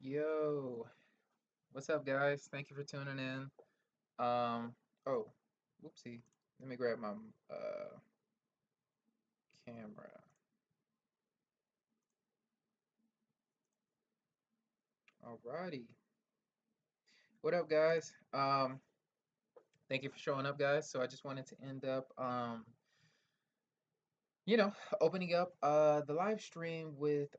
Yo, what's up, guys? Thank you for tuning in. Oh, whoopsie. Let me grab my camera. Alrighty. What up, guys? Thank you for showing up, guys. So I just wanted to end up, you know, opening up the live stream with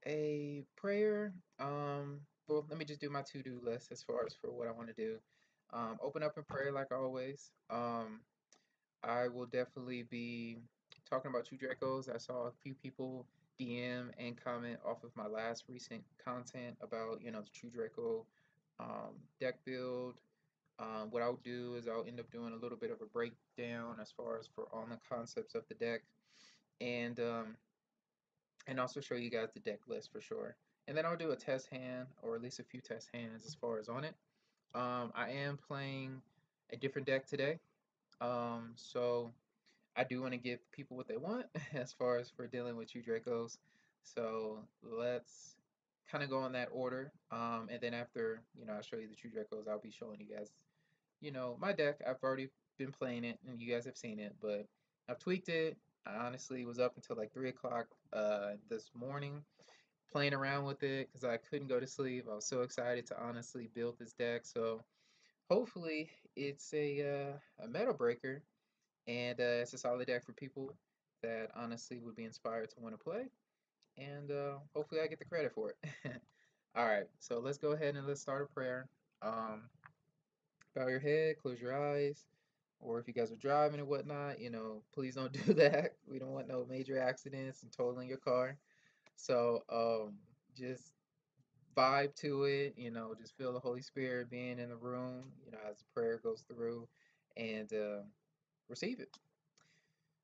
a prayer. Well, let me just do my to-do list as far as for what I want to do. Open up in prayer like always. I will definitely be talking about True Dracos. I saw a few people DM and comment off of my last recent content about, the True Draco deck build. What I'll do is I'll end up doing a little bit of a breakdown as far as for on the concepts of the deck, and also show you guys the deck list for sure. And then I'll do a test hand, or at least a few test hands as far as on it. I am playing a different deck today, so I do want to give people what they want as far as for dealing with you Dracos. So let's kind of go in that order. And then after, I show you the True Dracos, I'll be showing you guys, my deck. I've already been playing it and you guys have seen it, but I've tweaked it. I honestly was up until like 3 o'clock this morning playing around with it because I couldn't go to sleep. I was so excited to honestly build this deck. So hopefully it's a meta breaker, and it's a solid deck for people that honestly would be inspired to want to play. And hopefully I get the credit for it. All right, so let's go ahead and let's start a prayer. Um, Bow your head, close your eyes, or if you guys are driving and whatnot, please don't do that. We don't want no major accidents and totaling your car. So just vibe to it, just feel the Holy Spirit being in the room, as the prayer goes through, and receive it.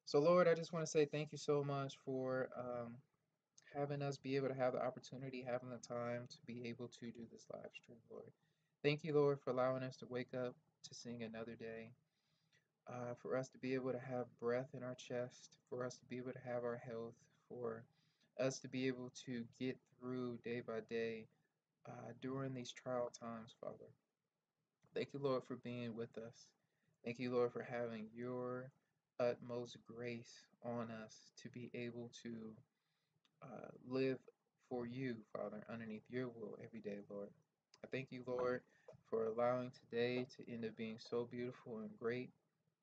So, Lord, I just want to say thank you so much for having us be able to have the opportunity, having the time to be able to do this live stream, Lord. Thank you, Lord, for allowing us to wake up to sing another day, for us to be able to have breath in our chest, for us to be able to have our health, for us to be able to get through day by day during these trial times, Father. Thank you, Lord, for being with us. Thank you, Lord, for having your utmost grace on us to be able to live for you, Father, underneath your will every day, Lord. I thank you, Lord, for allowing today to end up being so beautiful and great.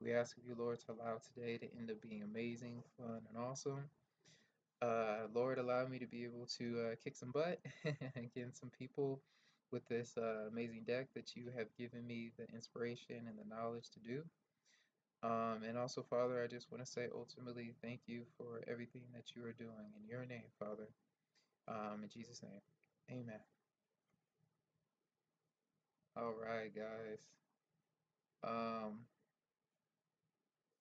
We ask of you, Lord, to allow today to end up being amazing, fun, and awesome. Lord, allow me to be able to kick some butt and get some people with this amazing deck that you have given me the inspiration and the knowledge to do. And also, Father, I just want to say ultimately thank you for everything that you are doing in your name, Father. In Jesus' name, amen. All right, guys. Um,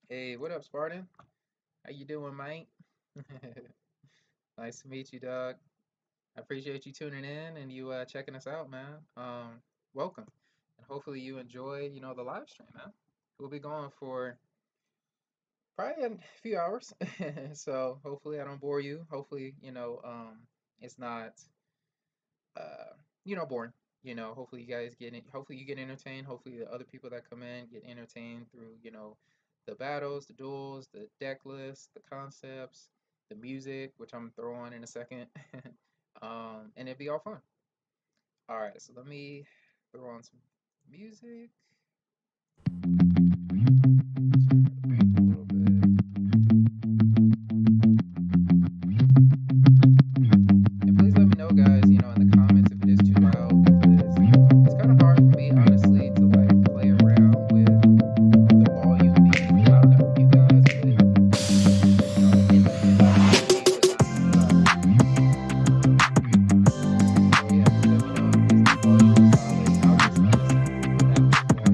hey, what up, Spartan? How you doing, mate? Nice to meet you, dog. I appreciate you tuning in and you checking us out, man. Welcome, and hopefully you enjoy, the live stream, man. We'll be going for probably a few hours, so hopefully I don't bore you. Hopefully, it's not, boring. Hopefully you guys get it. Hopefully you get entertained. Hopefully the other people that come in get entertained through, the battles, the duels, the deck lists, the concepts, the music, which I'm gonna throw on in a second. And it'd be all fun. All right, so let me throw on some music. A little bit. And please let me know, guys, in the comments if it is too loud, because it's kind of hard for me, honestly, to like play around with the volume being loud enough for you guys, but in the so yeah, please let me know if the volume is solid. I'll just honestly put that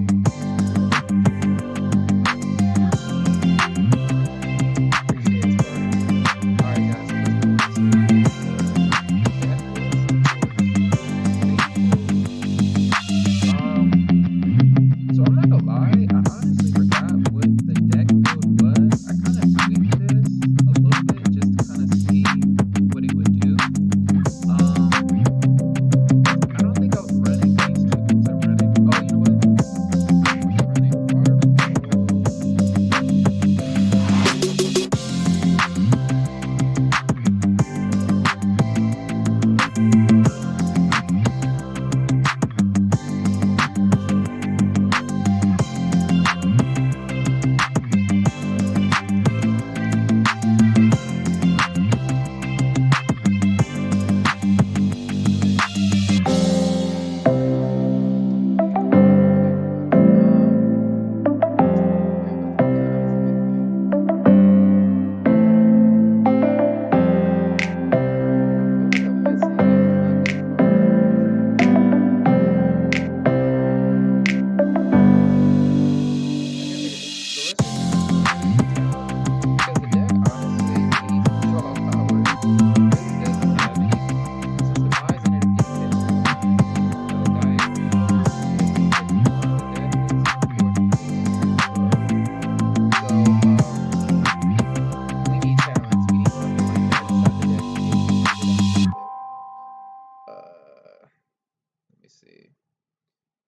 see.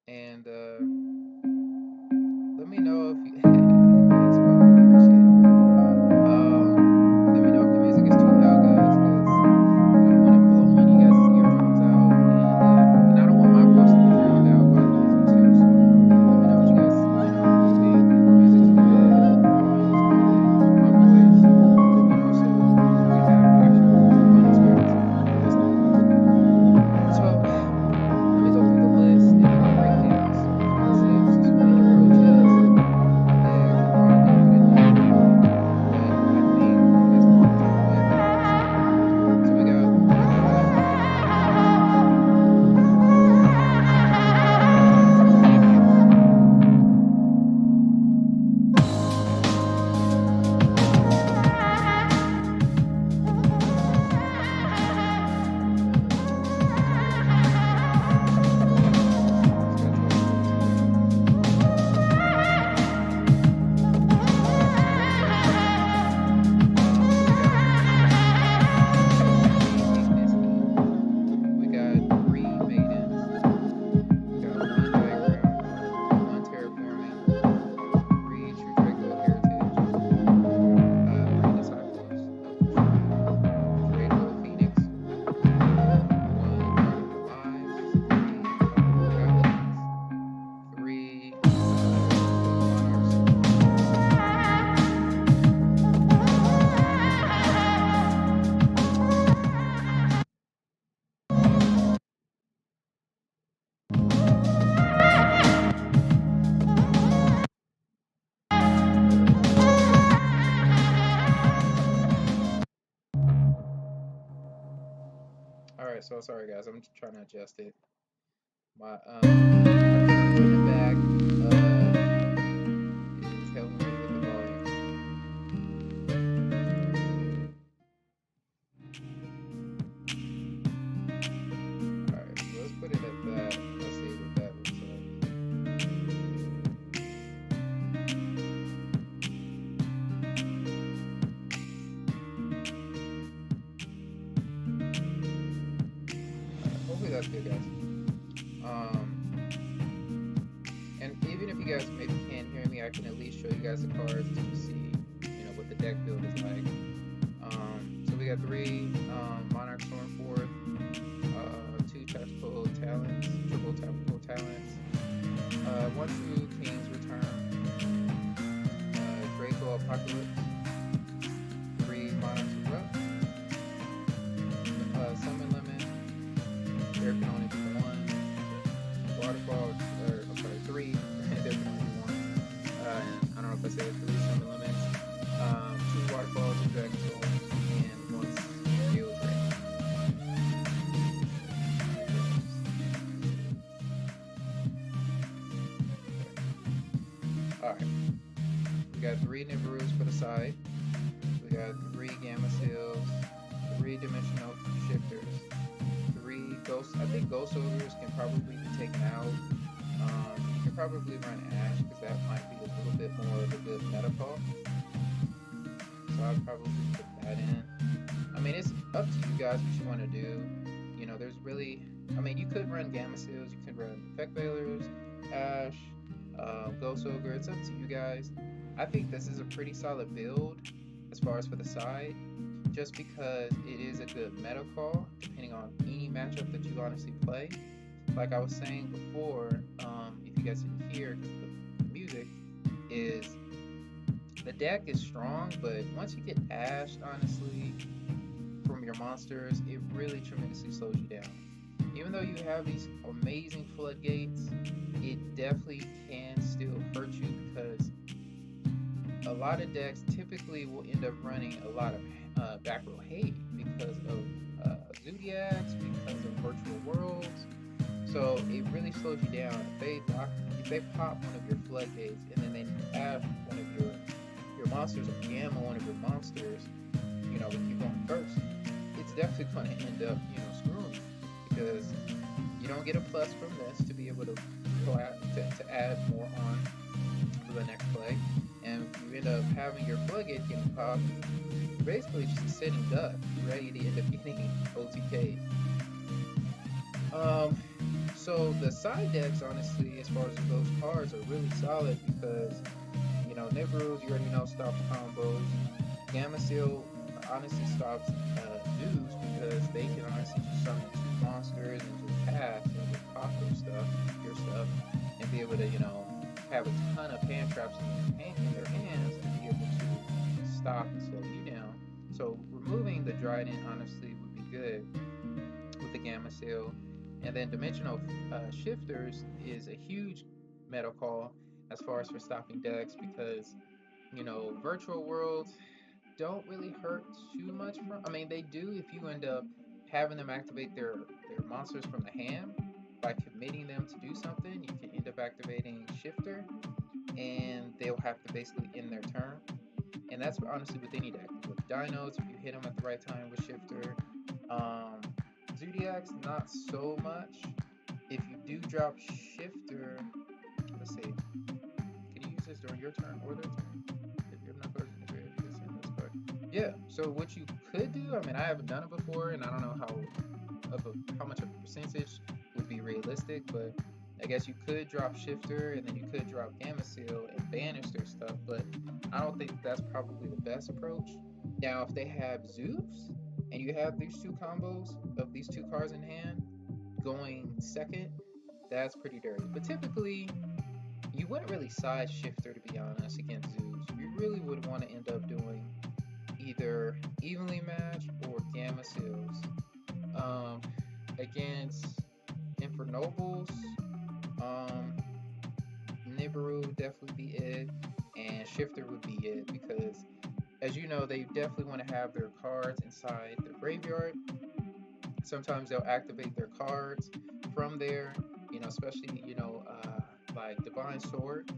And let me know if you thanks, bro. Appreciate it, bro. Let me know if the music is too loud, guys, because I don't want it blowing you guys' eardrums out, and I don't want my voice to be drowned out by the music too. So let me know what you guys, think. If the music's good, if the volume is good, my voice, so we have actual fun experiences when we're listening. So let me go through the list and then I'll break things concepts, explain approaches, the deck, and why I did what I did, and what I think you guys can come through with and all that stuff. So we got Draco Deckling, it's got 12 cards in there. So we got Weakness Heat. We got 3 Maidens. We got 1 Diagram, 1 Terraforming, 3 True Draco Heritage, 3 Disciples of the Shrine, Draco Phoenix, 1 Guard of Demise, 3 Paladins, 3 Monarchs. Alright, so sorry guys, I'm just trying to adjust it. My putting it back is helping me with the volume. Alright, so let's put it at that. Let's see what that looks like. Hopefully that's good, guys. And even if you guys maybe can't hear me, I can at least show you guys the cards so you see, what the deck build is like. So we got 3 Monarch Stormforth, 2 Tactical Talents, triple Tactical Talents, 1 True King's Return, Draco Apocalypse, 3 Monarchs Erupt, Summon Limit. There can only be 1 waterfall, or I'm sorry, 3. There can only be 1. And I don't know if I said 3 summon limits. 2 waterfalls, 2 dragon souls, and 1 steel drain. Alright. We got 3 Nibiru's for the side. We got 3 Gamma Seals, 3 Dimensional Shifters, 3 Ghost. I think Ghost Ogres can probably be taken out. You can probably run Ash because that might be a little bit more of a good meta call. So I'd probably put that in. I mean, it's up to you guys what you want to do. There's really, you could run Gamma Seals, you could run Effect Veilers, Ash, Ghost Ogre. It's up to you guys. I think this is a pretty solid build as far as for the side, just because it is a good meta call depending on any matchup that you honestly play. Like I was saying before, if you guys didn't hear, because the music is, the deck is strong, but once you get ashed, honestly, from your monsters, it really tremendously slows you down. Even though you have these amazing floodgates, it definitely can still hurt you, because a lot of decks typically will end up running a lot of back row hate because of Zodiacs, because of virtual worlds. So it really slows you down. If they pop one of your floodgates and then they ash one of your monsters or gamma one of your monsters, with you going first, it's definitely going to end up, screwing you, because you don't get a plus from this to be able to go out to add more on for the next play. And if you end up having your floodgate getting popped, you're basically just a sitting duck, ready to end up getting OTK. So the side decks, honestly, as far as those cards, are really solid because Nibiru's, you already know, stops combos. Gamma Seal honestly stops Zeus because they can honestly just summon two monsters and just pass and just pop your stuff, and be able to, have a ton of hand traps in their hands to be able to stop and slow you down. So removing the Dryden honestly would be good with the Gamma Seal. And then Dimensional Shifters is a huge meta call as far as for stopping decks because virtual worlds don't really hurt too much from. I mean, they do if you end up having them activate their monsters from the hand by committing them to do something. You can end up activating Shifter, and they'll have to basically end their turn. And that's honestly what they need to activate with Dinos. If you hit them at the right time with Shifter, um, Zodiacs not so much. If you do drop Shifter, let's see. Can you use this during your turn or their turn? If you have enough cards in the grave, you can send this card. Yeah. So what you could do, I mean, I haven't done it before, and I don't know how much of a percentage would be realistic, but I guess you could drop Shifter and then you could drop Gamma Seal and banish their stuff, but I don't think that's probably the best approach. Now, if they have Zeus and you have these two combos of these two cards in hand going second, that's pretty dirty. But typically, you wouldn't really side Shifter, to be honest, against Zeus. You really would want to end up doing either evenly matched or Gamma Seals. Against Infernobles, Nibiru would definitely be it, and Shifter would be it because, as you know, they definitely want to have their cards inside their graveyard. Sometimes they'll activate their cards from there, especially, like Divine Sword.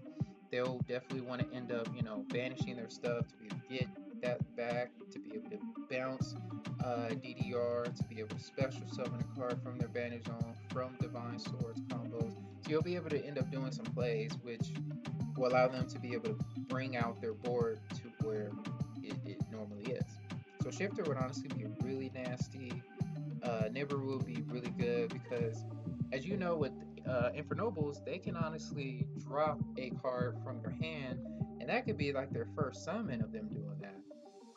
They'll definitely want to end up, banishing their stuff to be able to get that back, to be able to bounce DDR, to be able to special summon a card from their banish zone from Divine Swords combos. So you'll be able to end up doing some plays which will allow them to be able to bring out their board to where it normally is. So Shifter would honestly be really nasty. Nibiru would be really good because, as you know, with Infernobles, they can honestly drop a card from your hand, and that could be like their first summon of them doing that.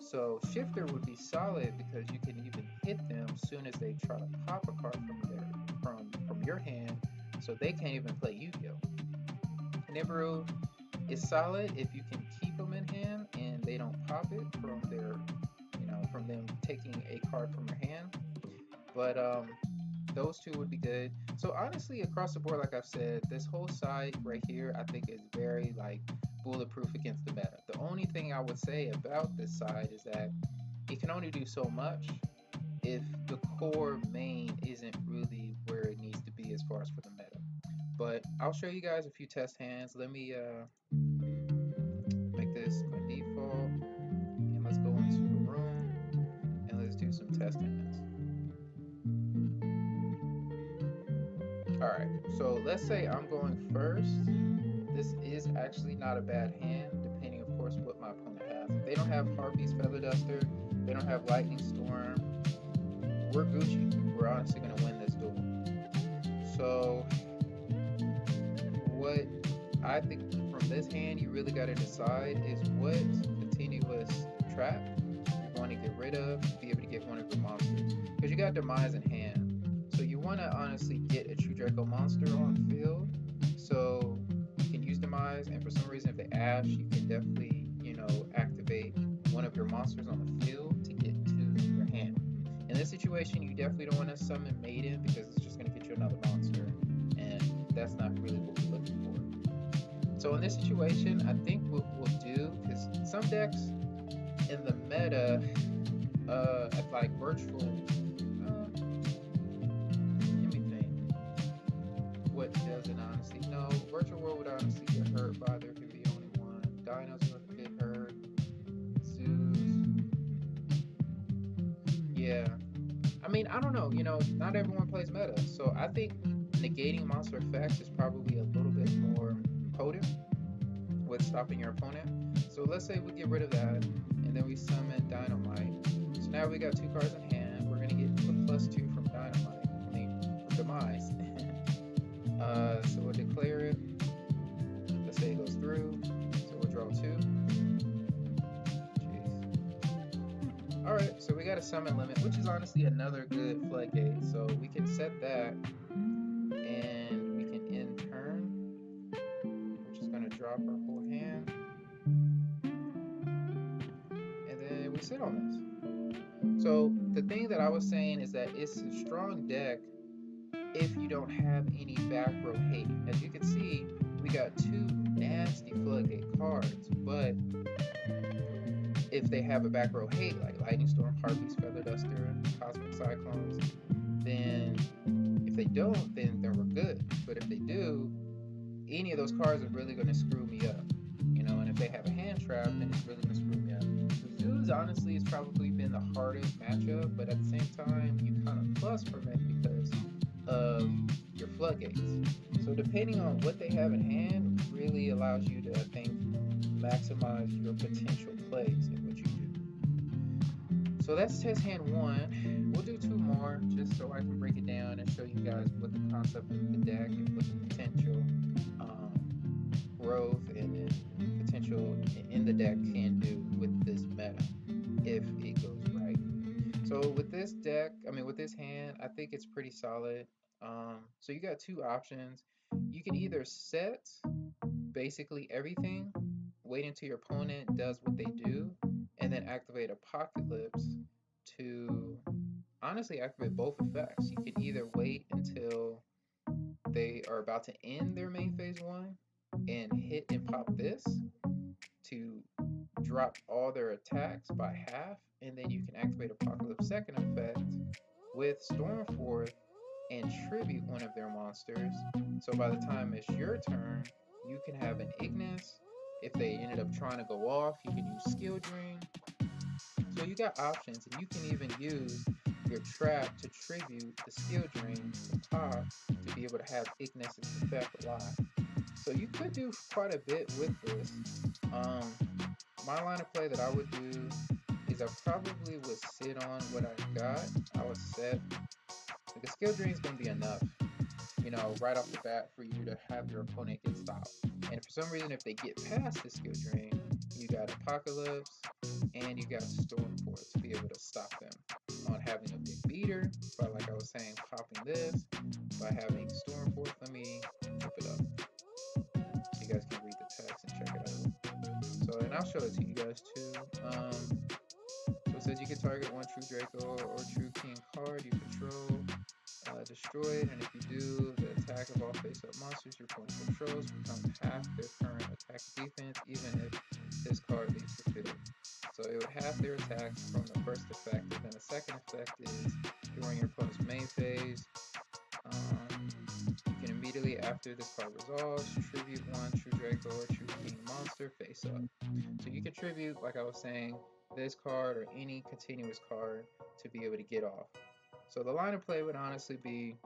So Shifter would be solid because you can even hit them as soon as they try to pop a card from your hand, so they can't even play Yu-Gi-Oh. Nibiru is solid if you can keep them in hand and they don't pop it from from them taking a card from your hand. But those two would be good. So honestly, across the board, like I've said, this whole side right here, I think is very bulletproof against the meta. The only thing I would say about this side is that it can only do so much if the core main isn't really where it needs to be as far as for the meta. But I'll show you guys a few test hands. Let me make this my default, and let's go into the room and let's do some test hands. Alright, so let's say I'm going first. This is actually not a bad hand, depending, of course, what my opponent has. If they don't have Harpy's Feather Duster, they don't have Lightning Storm, we're Gucci. We're honestly going to win this duel. So, what I think from this hand you really got to decide is what continuous trap you're going to get rid of to be able to get one of your monsters. Because you got Demise in hand. So you want to honestly get a true Draco monster on field. So you can use Demise, and for some reason if they Ash, you can definitely, activate one of your monsters on the field to get to your hand. In this situation, you definitely don't want to summon Maiden because it's just going to get you another monster, and that's not really what we're looking for. So in this situation, I think what we'll do, because some decks in the meta, at like virtual, what doesn't honestly? No, virtual world would honestly get hurt by there could be only one. Dinos would get hurt. Zeus. Yeah. I mean, I don't know. Not everyone plays meta, so I think negating monster effects is probably a little bit more potent with stopping your opponent. So let's say we get rid of that, and then we summon Dynamite. So now we got two cards in hand. We're gonna get the +2 from Dynamite. I mean, from Demise. a summon limit, which is honestly another good floodgate. So we can set that, and we can end turn. We're just gonna drop our whole hand, and then we sit on this. So the thing that I was saying is that it's a strong deck if you don't have any back row hate. As you can see, we got two nasty floodgate cards, but if they have a back row hate like Lightning Storm, Harpies, Feather Duster, Cosmic Cyclones, then if they don't, then we're good. But if they do, any of those cards are really going to screw me up, you know. And if they have a hand trap, then it's really going to screw me up. So Zeus honestly has probably been the hardest matchup, but at the same time, you kind of plus from it because of your floodgates. So depending on what they have in hand, really allows you to, I think, maximize your potential plays in what you do. So that's test hand one. We'll do two more just so I can break it down and show you guys what the concept of the deck and what the potential growth and potential in the deck can do with this meta if it goes right. So with this deck, with this hand, I think it's pretty solid. So you got two options. You can either set basically everything, wait until your opponent does what they do, and then activate Apocalypse to honestly activate both effects. You can either wait until they are about to end their main phase one and hit and pop this to drop all their attacks by half, and then you can activate Apocalypse second effect with Stormforth and tribute one of their monsters. So by the time it's your turn, you can have an Ignis. If they ended up trying to go off, you can use Skill Drain. So you got options, and you can even use your trap to tribute the Skill Drain to pop to be able to have Ignis' effect alive. So you could do quite a bit with this. My line of play that I would do is I probably would sit on what I got. I would set, the Skill Drain is going to be enough, you know, right off the bat for you to have your opponent get stopped. And for some reason, if they get past the Skill Drain, you got Apocalypse and you got Stormforth to be able to stop them on having a big beater by, like I was saying, popping this, by having Stormforth. Let me flip it up so you guys can read the text and check it out. So, and I'll show it to you guys too. So it says you can target one true Draco or true king card you control, destroy it, and if you do, the attack of all face-up monsters your opponent controls becomes half their current attack defense, even if this card leaves the field. So it would half their attacks from the first effect, and then the second effect is during your opponent's main phase. You can immediately after this card resolves, tribute one true Draco or true king monster face up. So you can tribute, like I was saying, this card or any continuous card to be able to get off. So the line of play would honestly be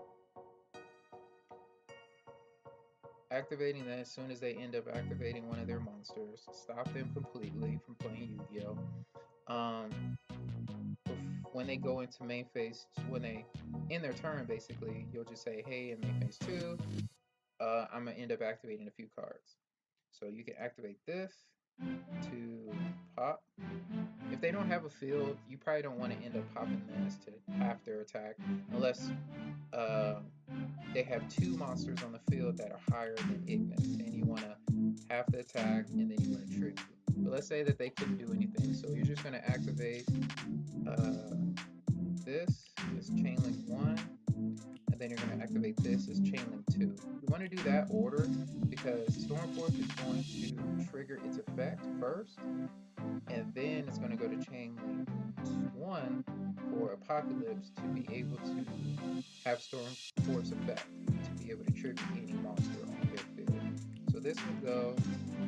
activating that as soon as they end up activating one of their monsters, stop them completely from playing Yu-Gi-Oh! When they go into main phase, when they end their turn, basically, you'll just say, hey, in main phase 2, I'm going to end up activating a few cards. So you can activate this to pop. If they don't have a field, you probably don't want to end up popping this to half their attack unless they have two monsters on the field that are higher than Ignis, and you want to half the attack and then you want to tribute. But let's say that they couldn't do anything, so you're just going to activate this as Chain Link 1, and then you're going to activate this as Chain Link 2. You want to do that order because Stormforth is going to trigger its effect first, and then it's going to go to Chain Link 1 for Apocalypse to be able to have Stormforth's effect to be able to trigger any monster on their field. So this would go,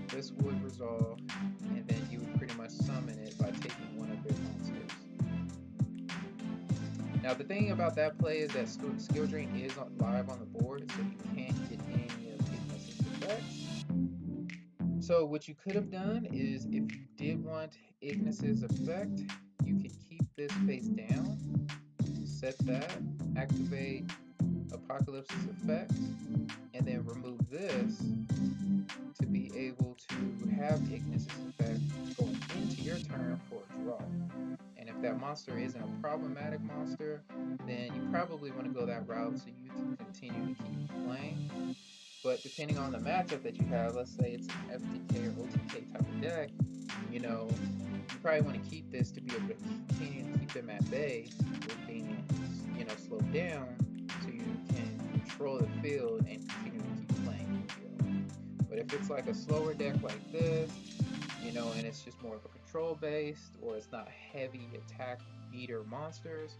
this would resolve, and then you would pretty much summon it by taking one of their monsters. Now the thing about that play is that Skill Drain is live on the board, so you can't get any of Ignis' effects. So what you could have done is, if you did want Ignis' effect, you could keep this face down, set that, activate Apocalypse's effect, and then remove this to be able to have Ignis' effect going into your turn for a draw. And if that monster isn't a problematic monster, then you probably want to go that route so you can continue to keep playing. But depending on the matchup that you have, let's say it's an FTK or OTK type of deck, you know, you probably want to keep this to be able to continue to keep them at bay with being, slowed down so you can control the field and continue to keep playing Yu-Gi-Oh! But if it's like a slower deck like this, and it's just more of a control based or it's not heavy attack beater monsters,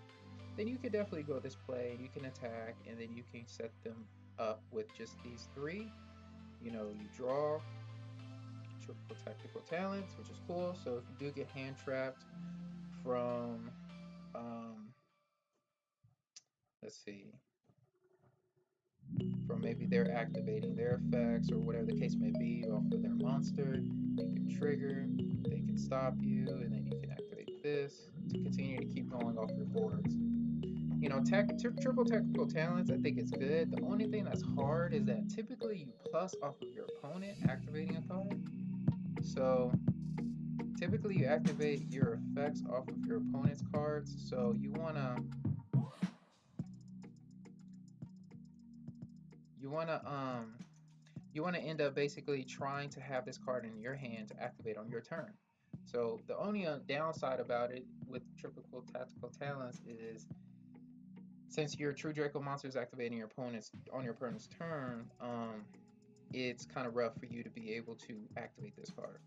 then you could definitely go this play. You can attack and then you can set them up with just these three. You draw triple tactical talents, which is cool. So if you do get hand trapped from, let's see, from maybe they're activating their effects or whatever the case may be off of their monster, you can trigger, they can stop you, and then you can activate this to continue to keep going off your boards. Triple tactical talents, I think it's good. The only thing that's hard is that typically you plus off of your opponent activating a card. So typically you activate your effects off of your opponent's cards. So you wanna end up basically trying to have this card in your hand to activate on your turn. So the only downside about it with triple tactical talents is since your true Draco monster is activating on your opponent's turn, it's kind of rough for you to be able to activate this card.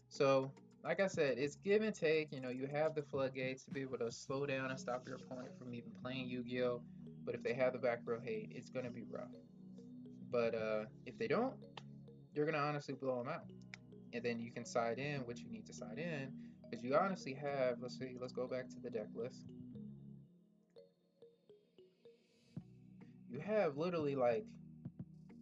So, like I said, it's give and take. You have the floodgates to be able to slow down and stop your opponent from even playing Yu-Gi-Oh! But if they have the back row hate, it's going to be rough. But if they don't, you're going to honestly blow them out. And then you can side in what you need to side in. Because you honestly have, let's go back to the deck list. You have literally like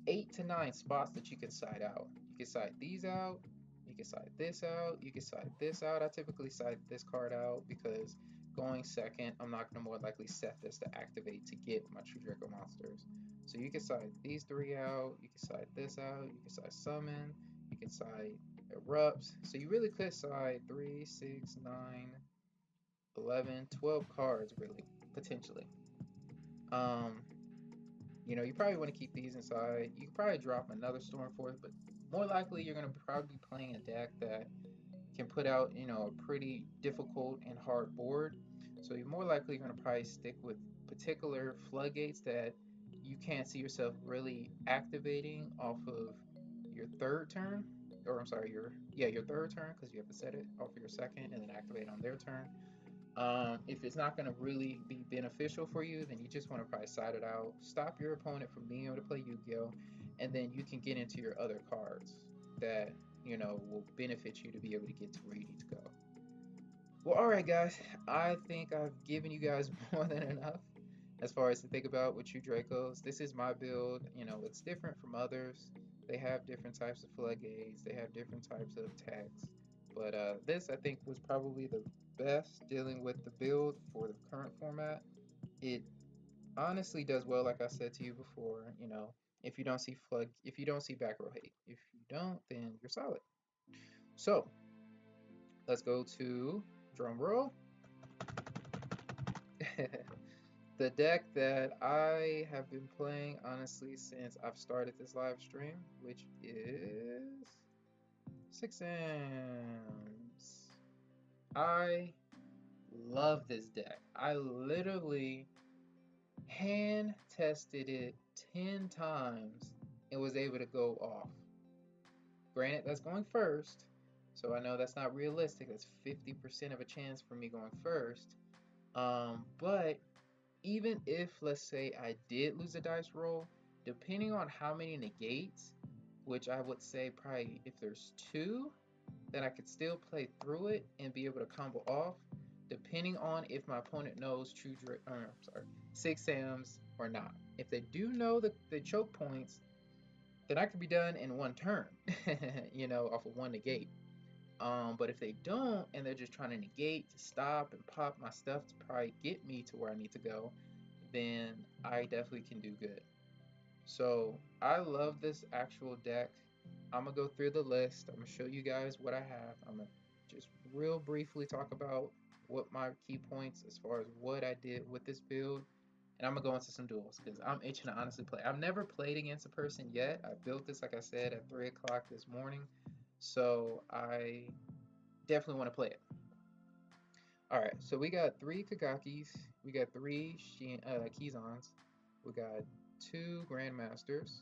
8 to 9 spots that you can side out. You can side these out, you can side this out, you can side this out. I typically side this card out because going second, I'm not going to more likely set this to activate to get my true Draco monsters. So you can side these 3 out, you can side this out, you can side summon, you can side erupts. So you really could side 3, 6, 9, 11, 12 cards really, potentially. You probably want to keep these inside. You can probably drop another Stormforce, but more likely you're going to probably be playing a deck that can put out, a pretty difficult and hard board. So you're more likely going to probably stick with particular floodgates that you can't see yourself really activating off of your third turn. Or I'm sorry, your third turn, because you have to set it off of your second and then activate on their turn. If it's not going to really be beneficial for you, then you just want to probably side it out, stop your opponent from being able to play Yu-Gi-Oh, and then you can get into your other cards that will benefit you to be able to get to where you need to go. Well, all right, guys, I think I've given you guys more than enough as far as to think about with you Dracos. This is my build. It's different from others. They have different types of floodgates. They have different types of attacks. But this, I think, was probably the best dealing with the build for the current format. It honestly does well, like I said to you before. If you don't see back row hate, if you don't, then you're solid. So let's go to drum roll. The deck that I have been playing honestly since I've started this live stream, which is 6Ms. I love this deck. I literally hand tested it 10 times and was able to go off. Granted, that's going first, so I know that's not realistic. That's 50% of a chance for me going first. But even if, let's say, I did lose a dice roll, depending on how many negates, which I would say probably if there's 2, then I could still play through it and be able to combo off, depending on if my opponent knows 6 Sams or not. If they do know the choke points, then I could be done in 1 turn, off of 1 negate. But if they don't, and they're just trying to negate to stop and pop my stuff to probably get me to where I need to go, then I definitely can do good. So I love this actual deck. I'm gonna go through the list. I'm gonna show you guys what I have. I'm gonna just real briefly talk about what my key points as far as what I did with this build, and I'm gonna go into some duels because I'm itching to honestly play. I've never played against a person yet. I built this, like I said, at 3 o'clock this morning, so I definitely want to play it. All right, so we got 3 Kagakis, we got 3 Kizans, we got 2 Grandmasters,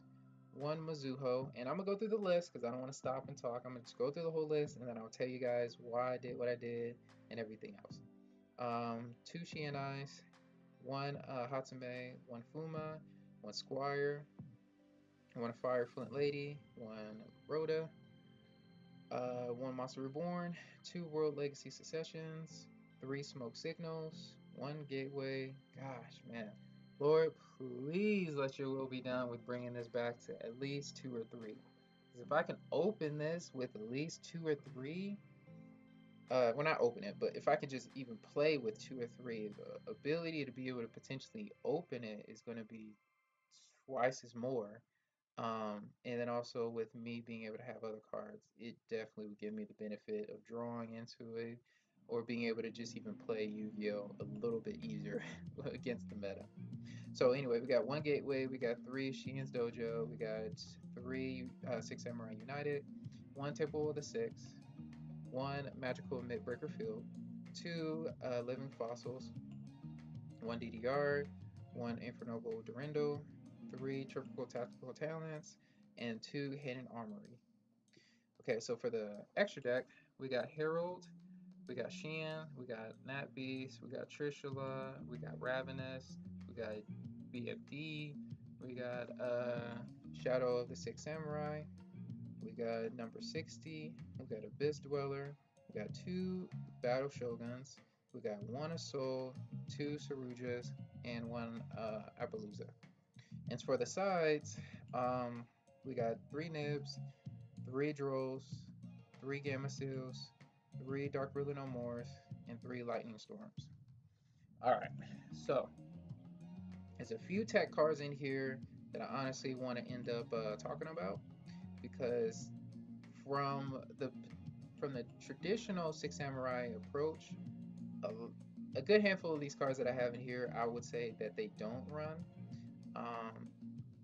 1 Mizuho, and I'm gonna go through the list because I don't want to stop and talk. I'm gonna just go through the whole list and then I'll tell you guys why I did what I did and everything else. 2 Shienais, 1 Hatsume, 1 Fuma, 1 Squire, 1 Fire Flint Lady, 1 Rhoda, 1 Monster Reborn, 2 World Legacy Successions, 3 Smoke Signals, 1 Gateway. Gosh, man. Lord, please let your will be done with bringing this back to at least 2 or 3. Because if I can open this with at least 2 or 3, well, not open it, but if I could just even play with 2 or 3, the ability to be able to potentially open it is going to be twice as more. And then also with me being able to have other cards, it definitely would give me the benefit of drawing into it or being able to just even play Yu-Gi-Oh! A little bit easier against the meta. So anyway, we got 1 Gateway, we got 3 Shien's Dojo, we got 3 6 Samurai United, 1 Temple of the Six, 1 Magical Midbreaker Field, 2 Living Fossils, 1 DDR, 1 Infernoble Durendo, 3 Tropical Tactical Talents, and 2 Hidden Armory. Okay, so for the extra deck, we got Herald, we got Shin, we got Nat Beast, we got Trishula, we got Ravenous, we got BFD, we got Shadow of the Six Samurai, we got number 60, we got Abyss Dweller, we got 2 Battle Shoguns, we got 1 Assault, 2 Sarujas, and 1 Appaloosa. And for the sides, we got 3 Nibs, 3 Drolls, 3 Gamma Seals, 3 Dark Ruler No Mores, and 3 Lightning Storms. Alright, so there's a few tech cards in here that I honestly want to end up talking about because from the traditional Six Samurai approach, a good handful of these cards that I have in here, I would say that they don't run, um,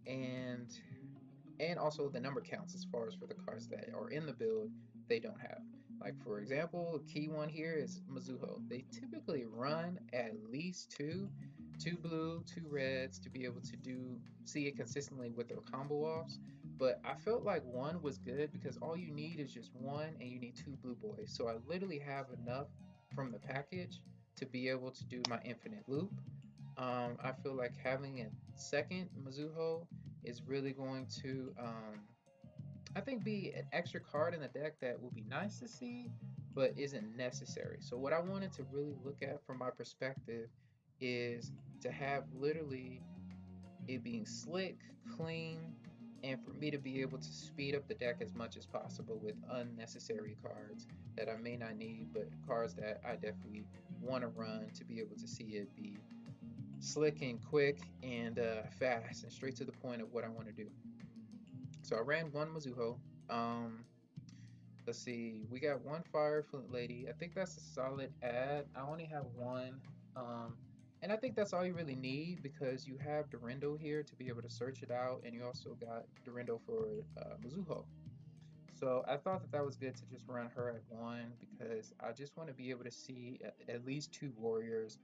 and also the number counts as far as for the cards that are in the build, they don't have. Like for example, key one here is Mizuho. They typically run at least 2 blue, 2 reds to be able to see it consistently with their combo offs. But I felt like 1 was good because all you need is just 1 and you need 2 blue boys. So I literally have enough from the package to be able to do my infinite loop. I feel like having a second Mizuho is really going to, I think, be an extra card in the deck that will be nice to see, but isn't necessary. So what I wanted to really look at from my perspective is to have literally it being slick, clean, and for me to be able to speed up the deck as much as possible with unnecessary cards that I may not need, but cards that I definitely want to run to be able to see it be slick and quick and fast and straight to the point of what I want to do. So I ran 1 Mizuho. Let's see, we got 1 Fire Flint Lady. I think that's a solid add. I only have 1. And I think that's all you really need because you have Durendo here to be able to search it out, and you also got Durendo for Mizuho. So I thought that was good to just run her at 1 because I just want to be able to see at least 2 warriors,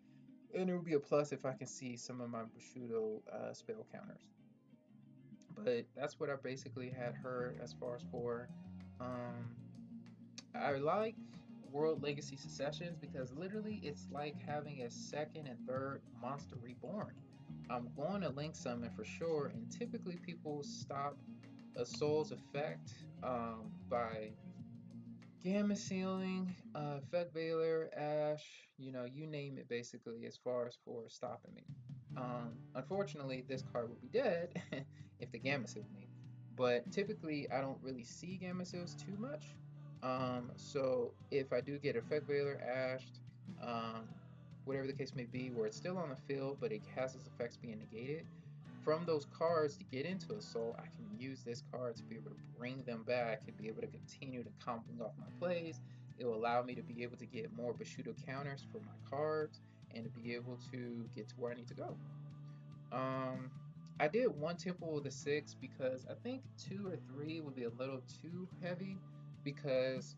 and it would be a plus if I can see some of my Bushido spell counters. But that's what I basically had her as far as for. I like World Legacy Successions because literally it's like having a second and third Monster Reborn. I'm going to link summon for sure, and typically people stop a Soul's effect by Gamma Sealing, Effect Veiler, Ash, you name it basically as far as for stopping me. Unfortunately, this card would be dead if the Gamma sealed me, but typically I don't really see Gamma seals too much. So if I do get Effect Veiler, Ashed, whatever the case may be, where it's still on the field but it has its effects being negated, from those cards to get into a soul, I can use this card to be able to bring them back and be able to continue to combo off my plays, It will allow me to be able to get more Bushido counters for my cards and to be able to get to where I need to go. Um, I did one Temple with a 6 because I think 2 or 3 would be a little too heavy because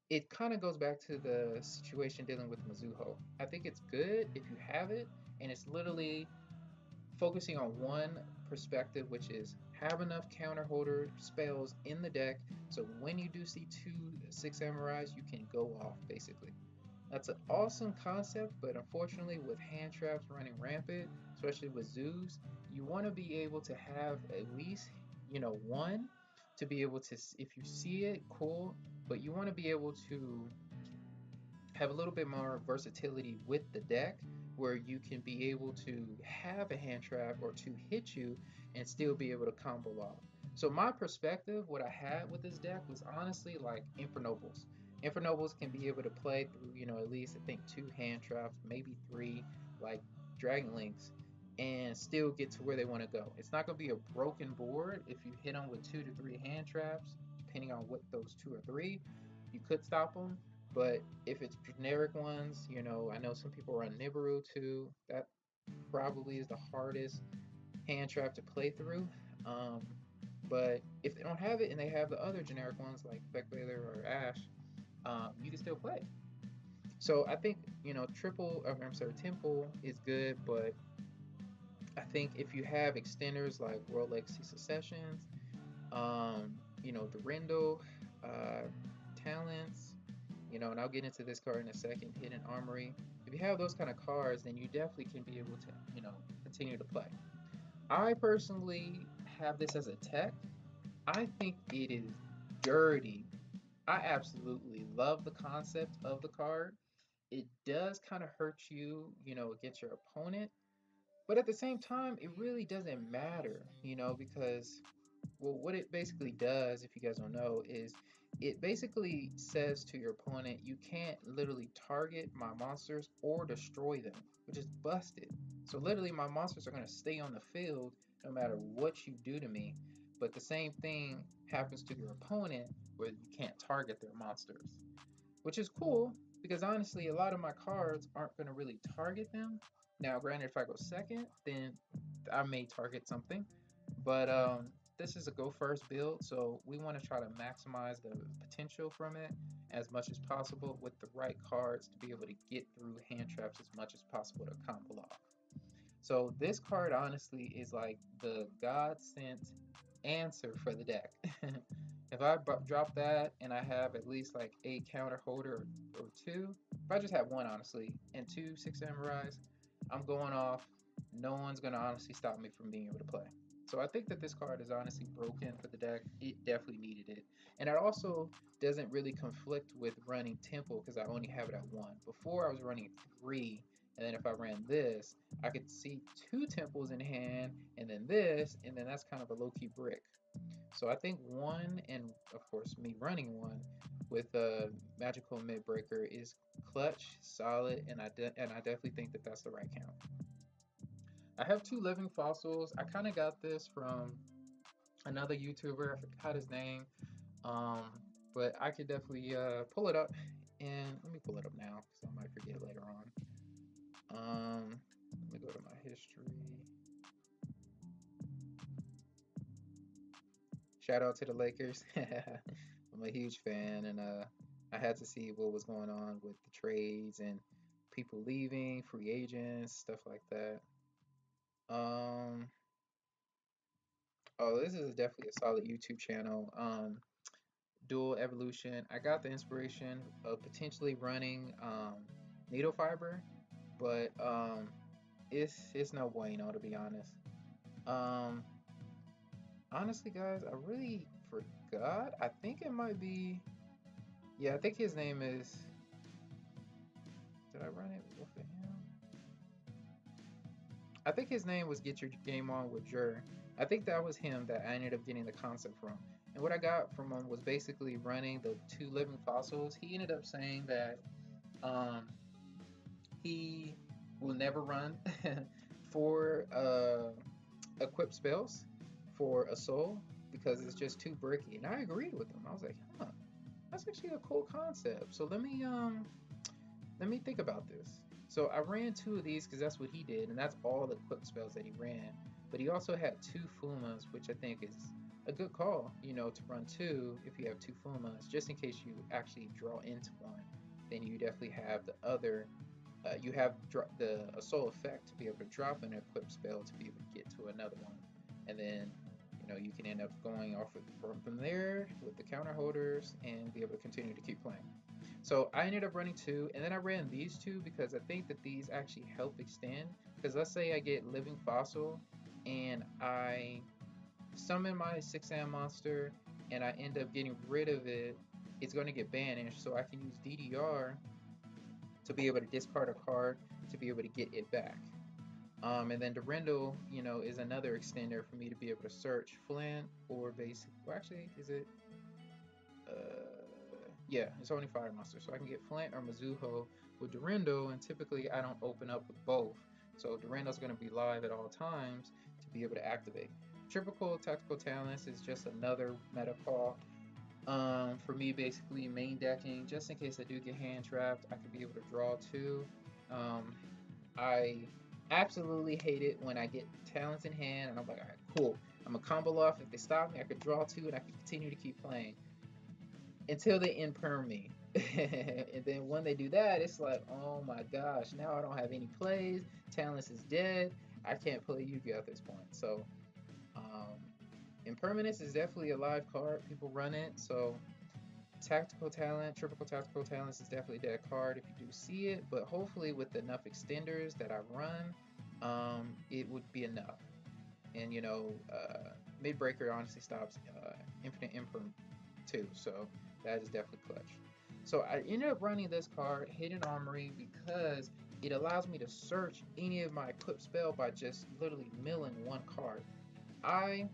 it kind of goes back to the situation dealing with Mizuho. I think it's good if you have it, and it's literally focusing on one perspective, which is have enough counter holder spells in the deck so when you do see 2 6 samurais, you can go off basically. That's an awesome concept, but unfortunately, with hand traps running rampant, especially with zoos, you want to be able to have at least, one to be able to, if you see it, cool, but you want to be able to have a little bit more versatility with the deck where you can be able to have a hand trap or two hit you and still be able to combo off. So my perspective, what I had with this deck was honestly like Infernobles. Infernobles can be able to play through, at least I think 2 hand traps, maybe 3, like Dragon Links, and still get to where they want to go. It's not going to be a broken board if you hit them with 2 to 3 hand traps, depending on what those 2 or 3. You could stop them, but if it's generic ones, I know some people run Nibiru too. That probably is the hardest hand trap to play through. Um, but if they don't have it and they have the other generic ones like Beckbaler or Ash, you can still play. So I think Temple is good, but I think if you have extenders like World Legacy Successions, the Rendo, Talents, and I'll get into this card in a second, Hidden Armory. If you have those kind of cards, then you definitely can be able to, continue to play. I personally have this as a tech. I think it is dirty. I absolutely love the concept of the card. It does kind of hurt you, against your opponent, but at the same time, it really doesn't matter, because well, what it basically does, if you guys don't know, is it basically says to your opponent, you can't literally target my monsters or destroy them, which is busted. So literally, my monsters are going to stay on the field no matter what you do to me. But the same thing happens to your opponent where you can't target their monsters, which is cool because honestly, a lot of my cards aren't going to really target them. Now, granted, if I go second, then I may target something, but this is a go first build, so we want to try to maximize the potential from it as much as possible with the right cards to be able to get through hand traps as much as possible to combo off. So this card honestly is like the God sent answer for the deck. If I drop that and I have at least like a counter holder or 2, if I just have 1 honestly and 2 6 samurais, I'm going off. No one's gonna honestly stop me from being able to play. So I think that this card is honestly broken for the deck. It definitely needed it, and it also doesn't really conflict with running Temple because I only have it at 1. Before I was running 3, and then if I ran this, I could see 2 Temples in hand, and then this, and then that's kind of a low-key brick. So I think 1, and of course me running 1 with a magical mid-breaker is clutch, solid, and I definitely think that that's the right count. I have 2 living fossils. I kind of got this from another YouTuber. I forgot his name, but I could definitely pull it up. And let me pull it up now because I might forget later on. Let me go to my history. Shout out to the Lakers. I'm a huge fan, and I had to see what was going on with the trades and people leaving, free agents, stuff like that. Oh, this is definitely a solid YouTube channel. Dual Evolution. I got the inspiration of potentially running needle fiber, but it's no bueno to be honest. Honestly, guys, I really forgot. I think it might be. Yeah, I think his name is. Did I run it with him? I think his name was Get Your Game On with Jur. I think that was him that I ended up getting the concept from. And what I got from him was basically running the 2 living fossils. He ended up saying that he will never run 4 equipped spells for a soul because it's just too bricky. And I agreed with him. I was like, huh. That's actually a cool concept. So let me think about this. So I ran two of these because that's what he did, and that's all the quick spells that he ran. But he also had two Fumas, which I think is a good call, you know, to run two if you have two Fumas, just in case you actually draw into one. Then you definitely have the other. You have the a soul effect to be able to drop an equip spell to be able to get to another one, and then you know you can end up going off from there with the counter holders and be able to continue to keep playing. So I ended up running two, and then I ran these two because I think that these actually help extend. Because let's say I get Living Fossil, and I summon my 6-am monster, and I end up getting rid of it, it's going to get banished. So I can use DDR to be able to discard a card to be able to get it back. And then Durendal, you know, is another extender for me to be able to search Flint or basic. Well, actually, is it? Yeah, it's only fire monster, so I can get Flint or Mizuho with Durendo, and typically I don't open up with both. So Durendo's going to be live at all times to be able to activate. Typical Tactical Talents is just another meta call. For me, basically main decking, just in case I do get hand trapped, I could be able to draw two. I absolutely hate it when I get talents in hand and I'm like, all right, cool. I'm gonna combo off. If they stop me, I could draw two and I can continue to keep playing until they imperm me. And then when they do that, it's like, oh my gosh, now I don't have any plays. Talents is dead. I can't play Yu-Gi-Oh at this point. So, impermanence is definitely a live card. People run it. So, tactical talent, triple tactical talents is definitely a dead card if you do see it. But hopefully, with enough extenders that I run, it would be enough. And you know, Midbreaker honestly stops infinite imperm too. So that is definitely clutch. So I ended up running this card, Hidden Armory, because it allows me to search any of my equipped spell by just literally milling one card. I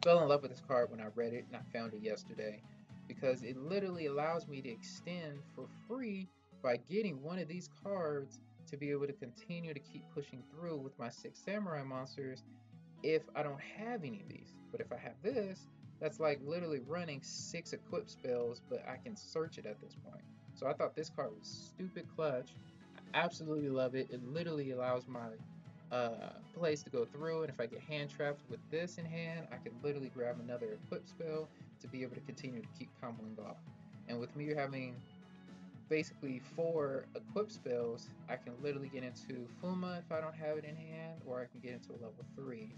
fell in love with this card when I read it and I found it yesterday because it literally allows me to extend for free by getting one of these cards to be able to continue to keep pushing through with my 6 samurai monsters if I don't have any of these. But if I have this, that's like literally running 6 equip spells, but I can search it at this point. So I thought this card was stupid clutch. I absolutely love it. It literally allows my plays to go through, and if I get hand trapped with this in hand, I can literally grab another equip spell to be able to continue to keep comboing off. And with me having basically 4 equip spells, I can literally get into Fuma if I don't have it in hand, or I can get into a level 3.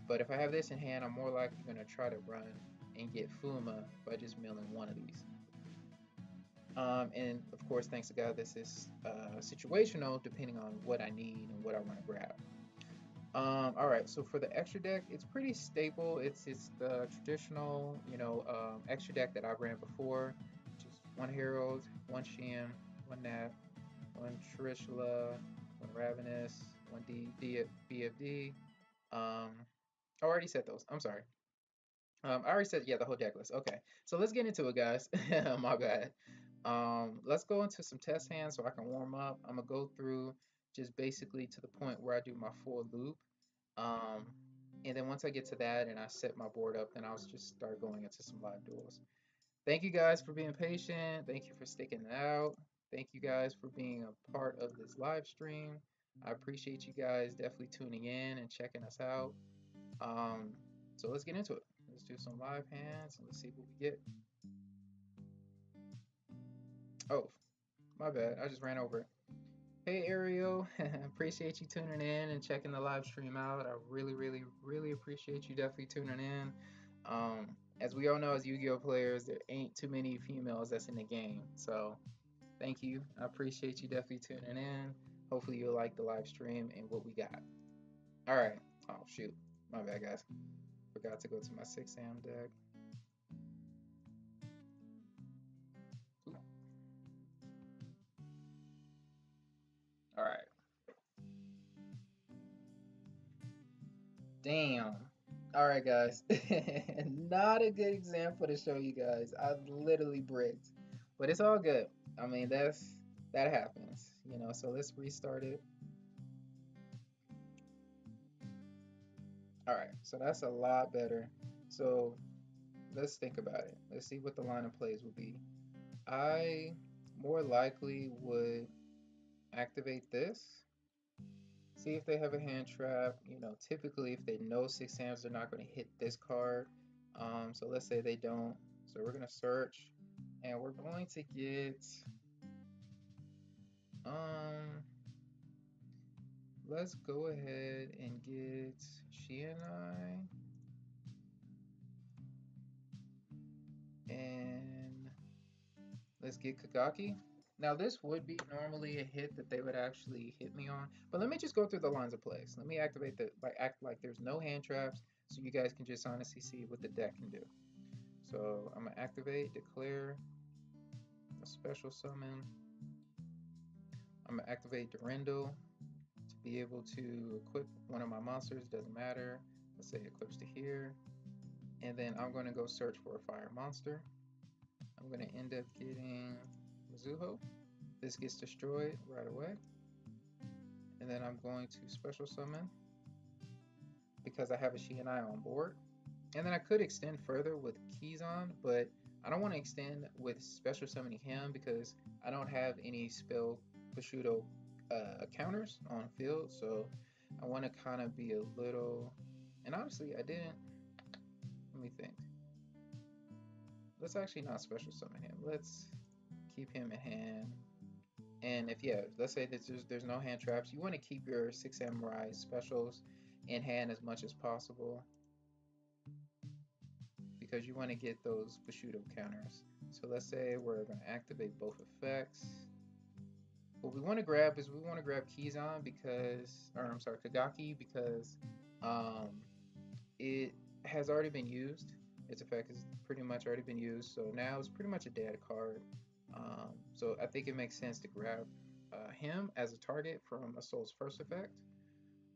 But if I have this in hand, I'm more likely going to try to run and get Fuma by just milling one of these. And of course, thanks to God, this is situational depending on what I need and what I want to grab. All right, so for the extra deck, it's pretty stable. It's the traditional, you know, extra deck that I ran before. Just one Herald, one Shim, one Nat, one Trishula, one Ravenous, one BFD. I already said those. I'm sorry. I already said, yeah, the whole deck list. Okay, so let's get into it, guys. My bad. Let's go into some test hands so I can warm up. I'm gonna go through just basically to the point where I do my full loop. Um, and then once I get to that and I set my board up, then I'll just start going into some live duels. Thank you guys for being patient. Thank you for sticking it out. Thank you guys for being a part of this live stream. I appreciate you guys definitely tuning in and checking us out. Um, so let's get into it. Let's do some live hands and let's see what we get. Oh, my bad. I just ran over it. Hey Ariel, appreciate you tuning in and checking the live stream out. I really, really, really appreciate you definitely tuning in. As we all know, as Yu-Gi-Oh players, there ain't too many females that's in the game. So thank you. I appreciate you definitely tuning in. Hopefully you'll like the live stream and what we got. All right. Oh shoot, my bad guys. Forgot to go to my 6-am deck. All right. Damn. All right, guys. Not a good example to show you guys. I literally bricked, but it's all good. I mean, that happens, you know. So let's restart it. All right. So that's a lot better. So let's think about it. Let's see what the line of plays would be. I more likely would activate this. See if they have a hand trap. You know, typically if they know six hands, they're not going to hit this card. So let's say they don't. So we're going to search and we're going to get, let's go ahead and get Shienai. And let's get Kagaki. Now this would be normally a hit that they would actually hit me on, but let me just go through the lines of plays. Let me activate the, like, act like there's no hand traps, so you guys can just honestly see what the deck can do. So I'm gonna activate, declare, a special summon. I'm gonna activate Durendal to be able to equip one of my monsters, doesn't matter. Let's say equips to here. And then I'm gonna go search for a fire monster. I'm gonna end up getting Mizuho. This gets destroyed right away. And then I'm going to special summon because I have a Shienai on board. And then I could extend further with Kizan, but I don't want to extend with special summoning him because I don't have any spell Bushido counters on field. So I want to kind of be a little, and honestly, I didn't, let me think. Let's actually not special summon him. Let's keep him in hand. And if, yeah, let's say that there's no hand traps, you want to keep your 6 Samurai specials in hand as much as possible because you want to get those Bushido counters. So let's say we're going to activate both effects. What we want to grab is we want to grab Kizan because, or I'm sorry, Kagaki, because it has already been used. Its effect has pretty much already been used, so now it's pretty much a dead card. So I think it makes sense to grab him as a target from Assault's first effect.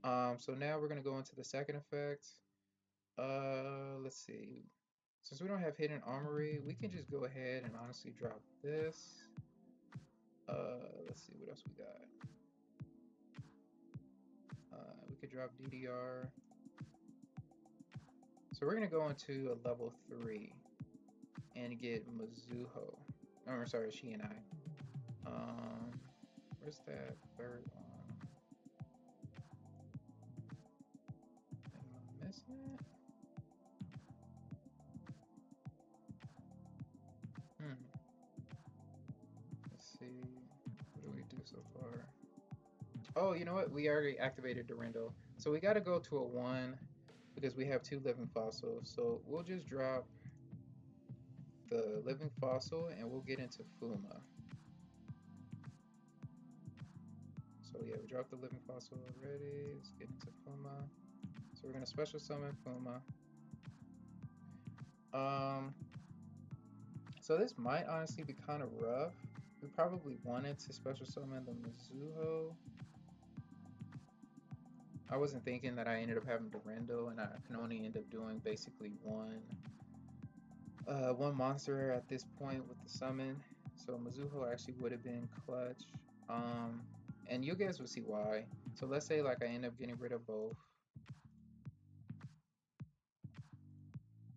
So now we're going to go into the second effect. Let's see. Since we don't have Hidden Armory, we can just go ahead and honestly drop this. Let's see what else we got. We could drop DDR. So we're going to go into a level 3 and get Mizuho. Oh, sorry, Shienai. Where's that third one? Am I missing it? Let's see. What do we do so far? Oh, you know what? We already activated Durendal. So we got to go to a 1 because we have 2 living fossils. So we'll just drop the living fossil and we'll get into Fuma. So yeah, we dropped the living fossil already. Let's get into Fuma. So we're gonna special summon Fuma. So this might honestly be kind of rough. We probably wanted to special summon the Mizuho. I wasn't thinking that I ended up having Durendal and I can only end up doing basically one monster at this point with the summon. So Mizuho actually would have been clutch. And you guys will see why. So let's say like I end up getting rid of both.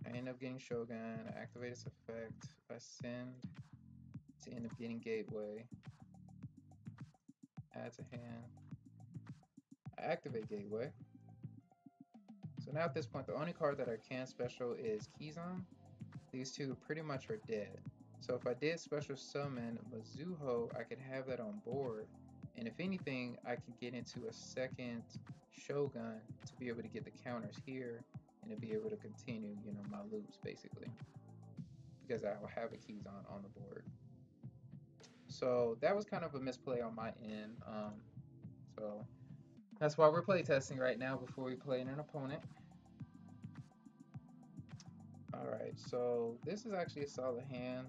I end up getting Shogun, I activate its effect, I send to end up getting Gateway, add to hand, I activate Gateway. So now at this point, the only card that I can special is Kizan. These two pretty much are dead. So if I did special summon Mizuho, I could have that on board. And if anything, I could get into a second Shogun to be able to get the counters here and to be able to continue, you know, my loops basically. Because I will have a Kizan on the board. So that was kind of a misplay on my end. So that's why we're playtesting right now before we play an opponent. Alright, so this is actually a solid hand.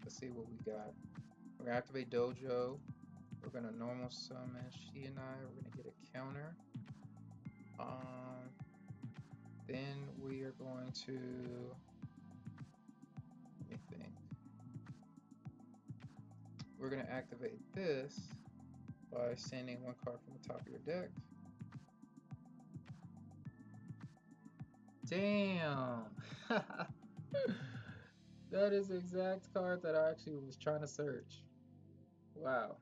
Let's see what we got. We're gonna activate Dojo. We're gonna normal summon Shienai. We're gonna get a counter. Then we are going to, let me think. We're gonna activate this by sending one card from the top of your deck. Damn. That is the exact card that I actually was trying to search. Wow.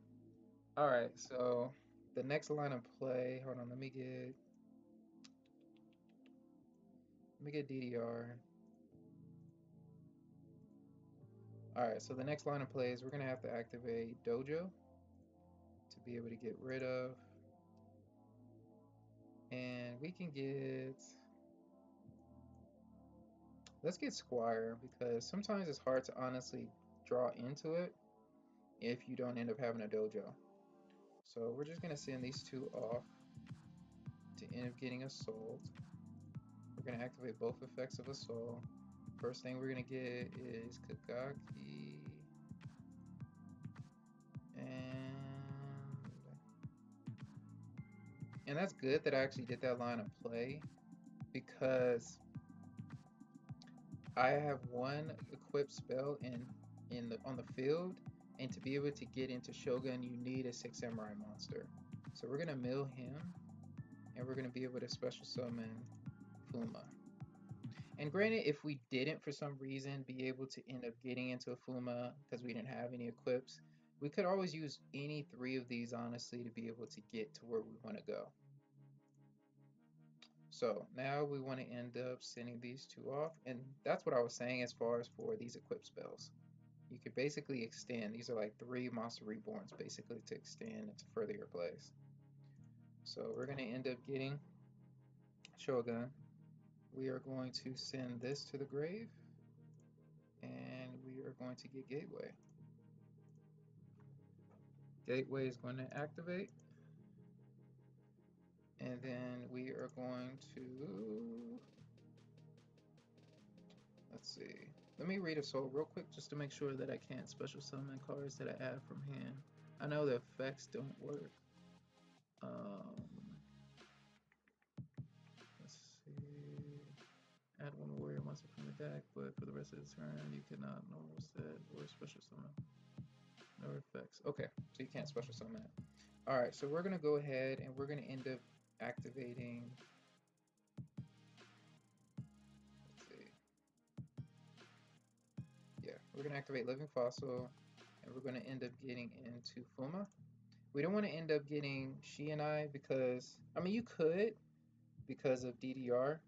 All right, so the next line of play. Hold on, let me get DDR. All right, so the next line of play is we're gonna have to activate Dojo to be able to get rid of, and we can get. Let's get Squire because sometimes it's hard to honestly draw into it if you don't end up having a Dojo. So we're just gonna send these two off to end up getting Assault. We're gonna activate both effects of Assault. First thing we're gonna get is Kagaki. And that's good that I actually did that line of play because I have one equipped spell on the field, and to be able to get into Shogun, you need a 6 Samurai monster. So we're gonna mill him, and we're gonna be able to special summon Fuma. And granted, if we didn't for some reason be able to end up getting into a Fuma because we didn't have any equips, we could always use any 3 of these honestly to be able to get to where we want to go. So now we want to end up sending these two off, and that's what I was saying as far as for these equip spells. You could basically extend, these are like 3 monster reborns basically to extend and to further your plays. So we're going to end up getting Shogun. We are going to send this to the grave, and we are going to get Gateway. Gateway is going to activate, and then we are going to, let's see, let me read a soul real quick just to make sure that I can't special summon cards that I add from hand. I know the effects don't work. Let's see. Add one warrior monster from the deck, but for the rest of the turn, you cannot normal set or special summon. No effects. Okay, so you can't special summon it. All right, so we're gonna go ahead and we're gonna end up activating. Let's see. Yeah, we're gonna activate Living Fossil, and we're gonna end up getting into Fuma. We don't want to end up getting She and I because I mean you could because of DDR,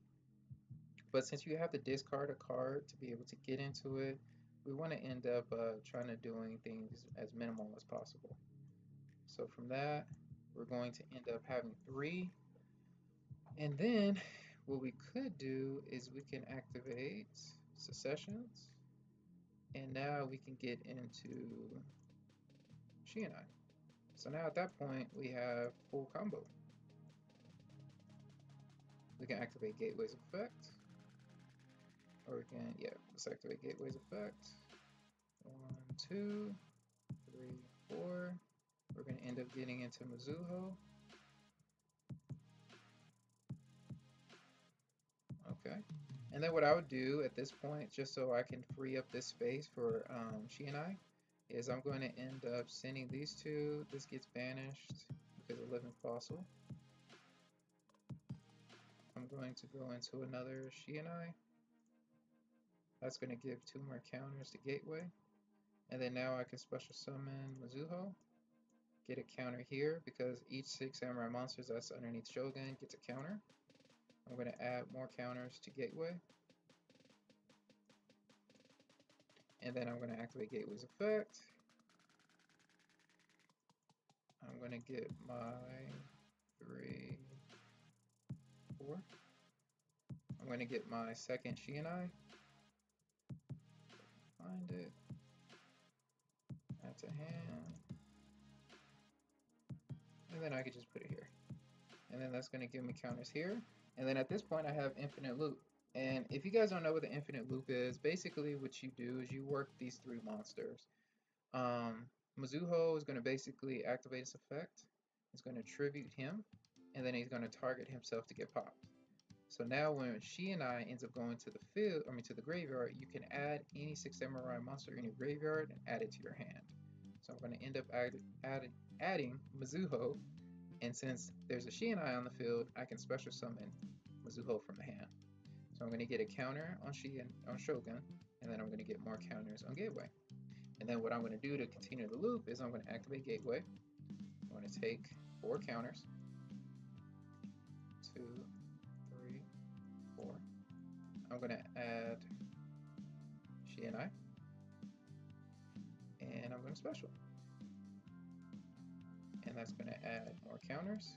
but since you have to discard a card to be able to get into it, we want to end up trying to doing things as minimal as possible. So from that, we're going to end up having 3. And then what we could do is we can activate Secessions. And now we can get into She and I. So now at that point, we have full combo. We can activate Gateway's effect. Or we can, yeah, let's activate Gateway's effect. 1, 2, 3, 4. We're going to end up getting into Mizuho. Okay. And then what I would do at this point, just so I can free up this space for She and I, is I'm going to end up sending these two. This gets banished because of Living Fossil. I'm going to go into another She and I. That's going to give 2 more counters to Gateway. And then now I can special summon Mizuho. Get a counter here because each 6 Samurai monsters that's underneath Shogun gets a counter. I'm going to add more counters to Gateway. And then I'm going to activate Gateway's effect. I'm going to get my 3, 4. I'm going to get my second She and I. Find it. That's a hand. And then I could just put it here. And then that's going to give me counters here. And then at this point I have infinite loop. And if you guys don't know what the infinite loop is, basically what you do is you work these 3 monsters. Mizuho is going to basically activate its effect. It's going to tribute him, and then he's going to target himself to get popped. So now when She and I ends up going to the field, to the graveyard, you can add any 6 Samurai monster in your graveyard and add it to your hand. So I'm going to end up adding Mizuho, and since there's a She and I on the field, I can special summon Mizuho from the hand. So I'm going to get a counter on Shogun, and then I'm going to get more counters on Gateway. And then what I'm going to do to continue the loop is I'm going to activate Gateway. I'm going to take 4 counters. 2, 3, 4. I'm going to add She and I. And I'm going to special. And that's going to add more counters.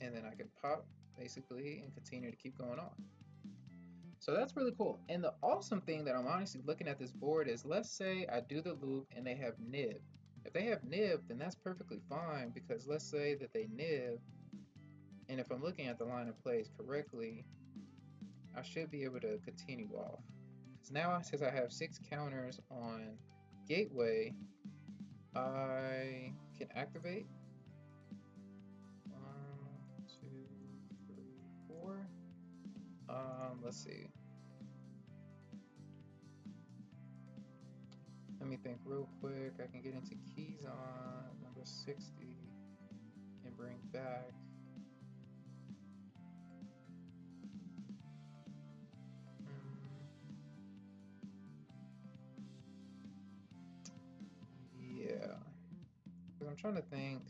And then I can pop basically and continue to keep going on. So that's really cool. And the awesome thing that I'm honestly looking at this board is, let's say I do the loop and they have nib. If they have nib, then that's perfectly fine, because let's say that they nib, and if I'm looking at the line of plays correctly, I should be able to continue off. Because now, since I have 6 counters on Gateway, I can activate 1, 2, 3, 4. Let's see. Let me think real quick. I can get into keys on number 60 and bring back. Yeah. I'm trying to think.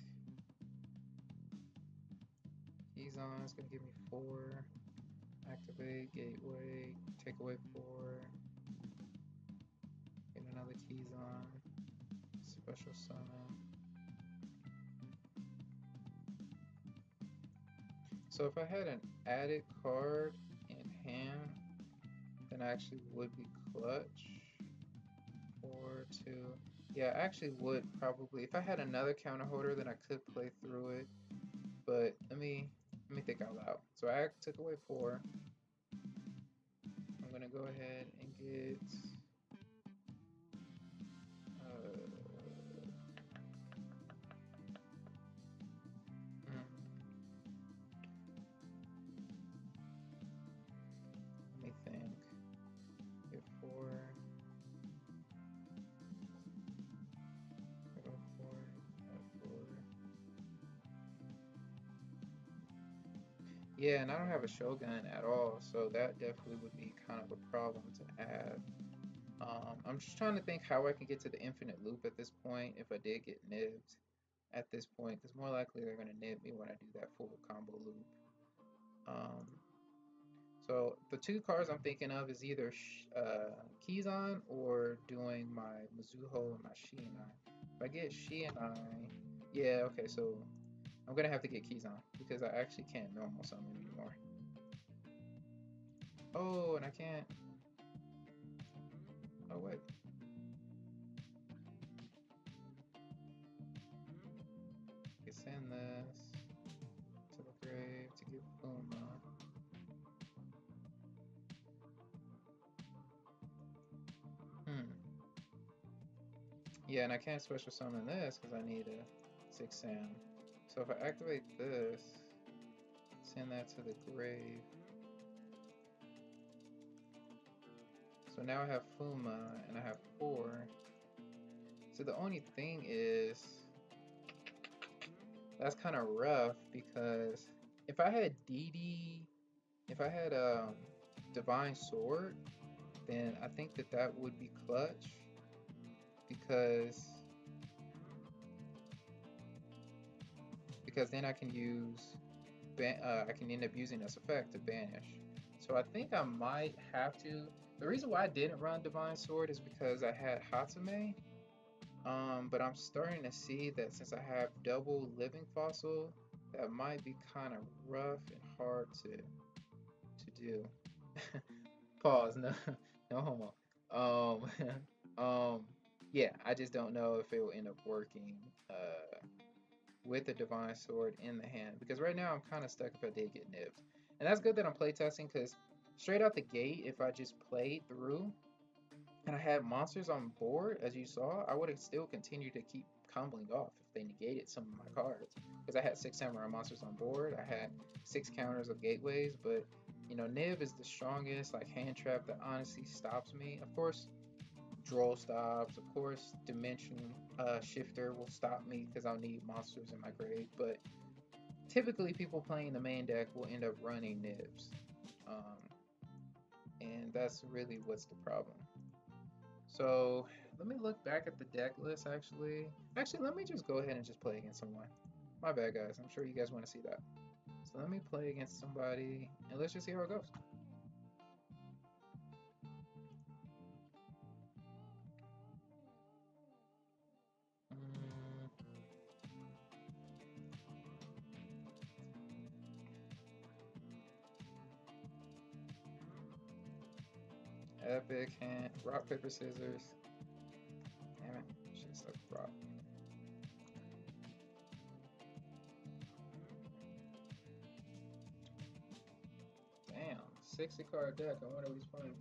Keys on is going to give me 4. Activate, Gateway, take away 4. Get another keys on. Special summon. So if I had an added card in hand, then I actually would be clutch. 4, 2. Yeah, I actually would probably. If I had another counter holder, then I could play through it. But let me think out loud. So I took away 4. I'm gonna go ahead and get let me think. Get 4. I go 4. 4. Yeah, and I don't have a Shogun at all, so that definitely would be kind of a problem to add. I'm just trying to think how I can get to the infinite loop at this point if I did get nibbed at this point, because more likely they're going to nib me when I do that full combo loop. So the 2 cards I'm thinking of is either Kizan or doing my Mizuho and my Shi and I. If I get Shi and I, yeah, okay, so I'm going to have to get Kizan because I actually can't normal summon anymore. Oh, and I can't. Oh, wait. I can send this to the grave to get Puma. Yeah, and I can't special summon this because I need a 6 Sam. So if I activate this, send that to the grave. So now I have Fuma and I have 4. So the only thing is, that's kind of rough because if I had DD, if I had Divine Sword, then I think that would be clutch because then I can use I can end up using this effect to banish. So I think I might have to. The reason why I didn't run Divine Sword is because I had Hatsume. But I'm starting to see that since I have double Living Fossil, that might be kind of rough and hard to do. Pause. No, no homo. Yeah, I just don't know if it will end up working with the Divine Sword in the hand, because right now I'm kind of stuck if I did get nibbed. And that's good that I'm playtesting, because straight out the gate, if I just played through and I had monsters on board, as you saw, I would have still continued to keep comboing off if they negated some of my cards. Because I had 6 Samurai monsters on board, I had 6 counters of gateways, but you know, Nib is the strongest like hand trap that honestly stops me. Of course, Droll stops. Of course, Dimension Shifter will stop me because I'll need monsters in my grave. But typically people playing the main deck will end up running nibs. And that's really what's the problem. So let me look back at the deck list actually. Actually, let me just go ahead and just play against someone. My bad, guys. I'm sure you guys want to see that. So let me play against somebody and let's just see how it goes. Epic hand, rock, paper, scissors. Damn it, shit stuck with rock. Damn, 60 card deck. I wonder who's playing.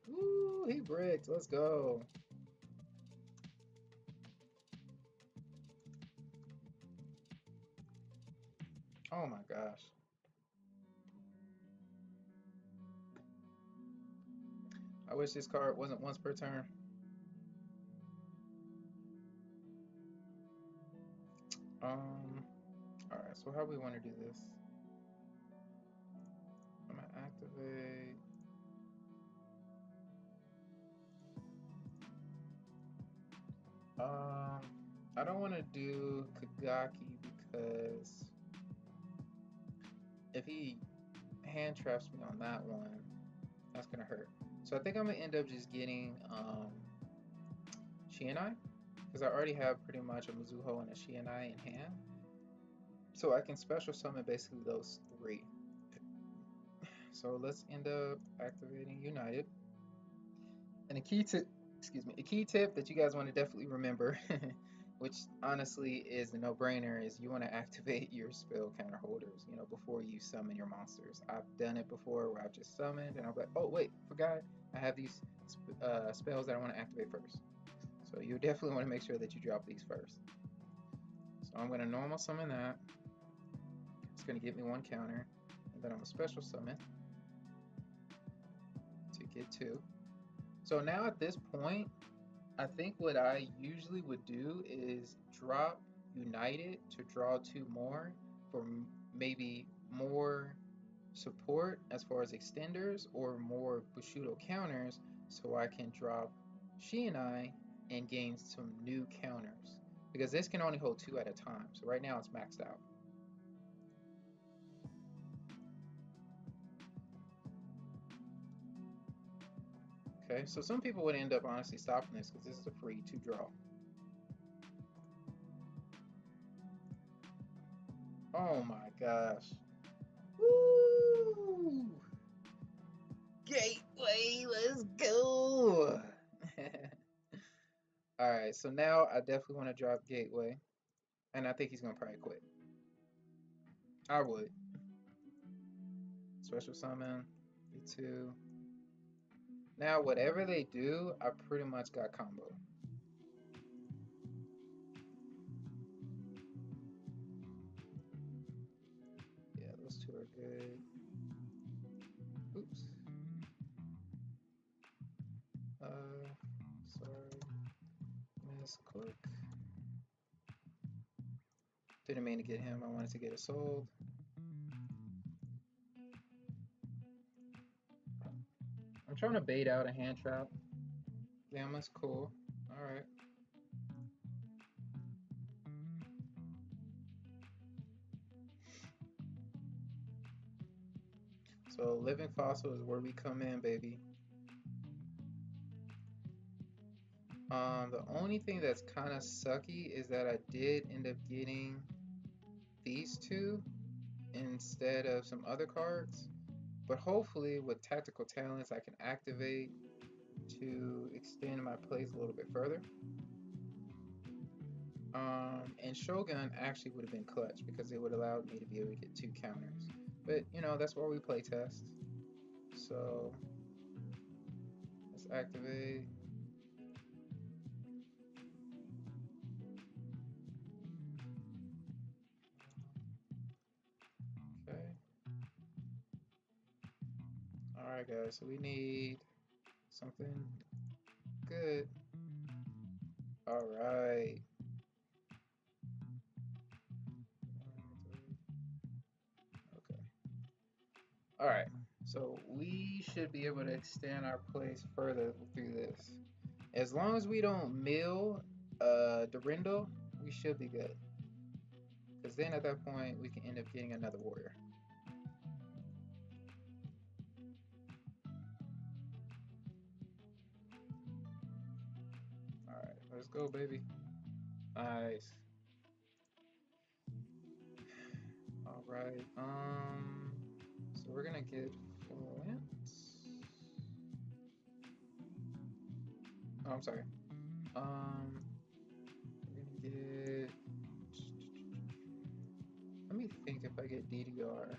Woo, he bricked. Let's go. Oh my gosh. I wish this card wasn't once per turn. Alright, so how we want to do this? I'm gonna activate. I don't want to do Kagaki because if he hand traps me on that one, that's gonna hurt. So I think I'm gonna end up just getting Shienai because I already have pretty much a Mizuho and a Shienai in hand. So I can special summon basically those three. So let's end up activating United. And a key tip that you guys want to definitely remember, which honestly is the no-brainer, is you want to activate your spell counter holders, you know, before you summon your monsters. I've done it before where I've just summoned and I'm like, oh wait, forgot I have these spells that I want to activate first. So you definitely want to make sure that you drop these first. So I'm going to normal summon that. It's going to give me one counter, and then I'm going to special summon to get two. So now at this point, I think what I usually would do is drop United to draw two more for maybe more support as far as extenders or more Bushido counters, so I can drop Shienai and gain some new counters. Because this can only hold two at a time. So right now it's maxed out. Okay, so some people would end up honestly stopping this because this is a free 2 draw. Oh my gosh. Woo! Gateway, let's go! Alright, so now I definitely want to drop Gateway. And I think he's going to probably quit. I would. Special summon, B2. Now, whatever they do, I pretty much got combo. Yeah, those two are good. Oops. Sorry. Misclick. Didn't mean to get him. I wanted to get a sold. I'm trying to bait out a hand trap. Damn, that's cool. Alright. So Living Fossil is where we come in, baby. The only thing that's kind of sucky is that I did end up getting these two instead of some other cards. But hopefully with Tactical Talents I can activate to extend my plays a little bit further. And Shogun actually would have been clutch because it would allow me to be able to get 2 counters. But you know, that's where we play test. So let's activate. Okay. Alright guys, so we need something good. All right. Okay. All right. So we should be able to extend our plays further through this. As long as we don't mill Durindal, we should be good. Because then at that point, we can end up getting another warrior. All right, let's go, baby. Nice. All right. So we're gonna get Flint. Oh, I'm sorry. We're gonna get. Let me think if I get DDR.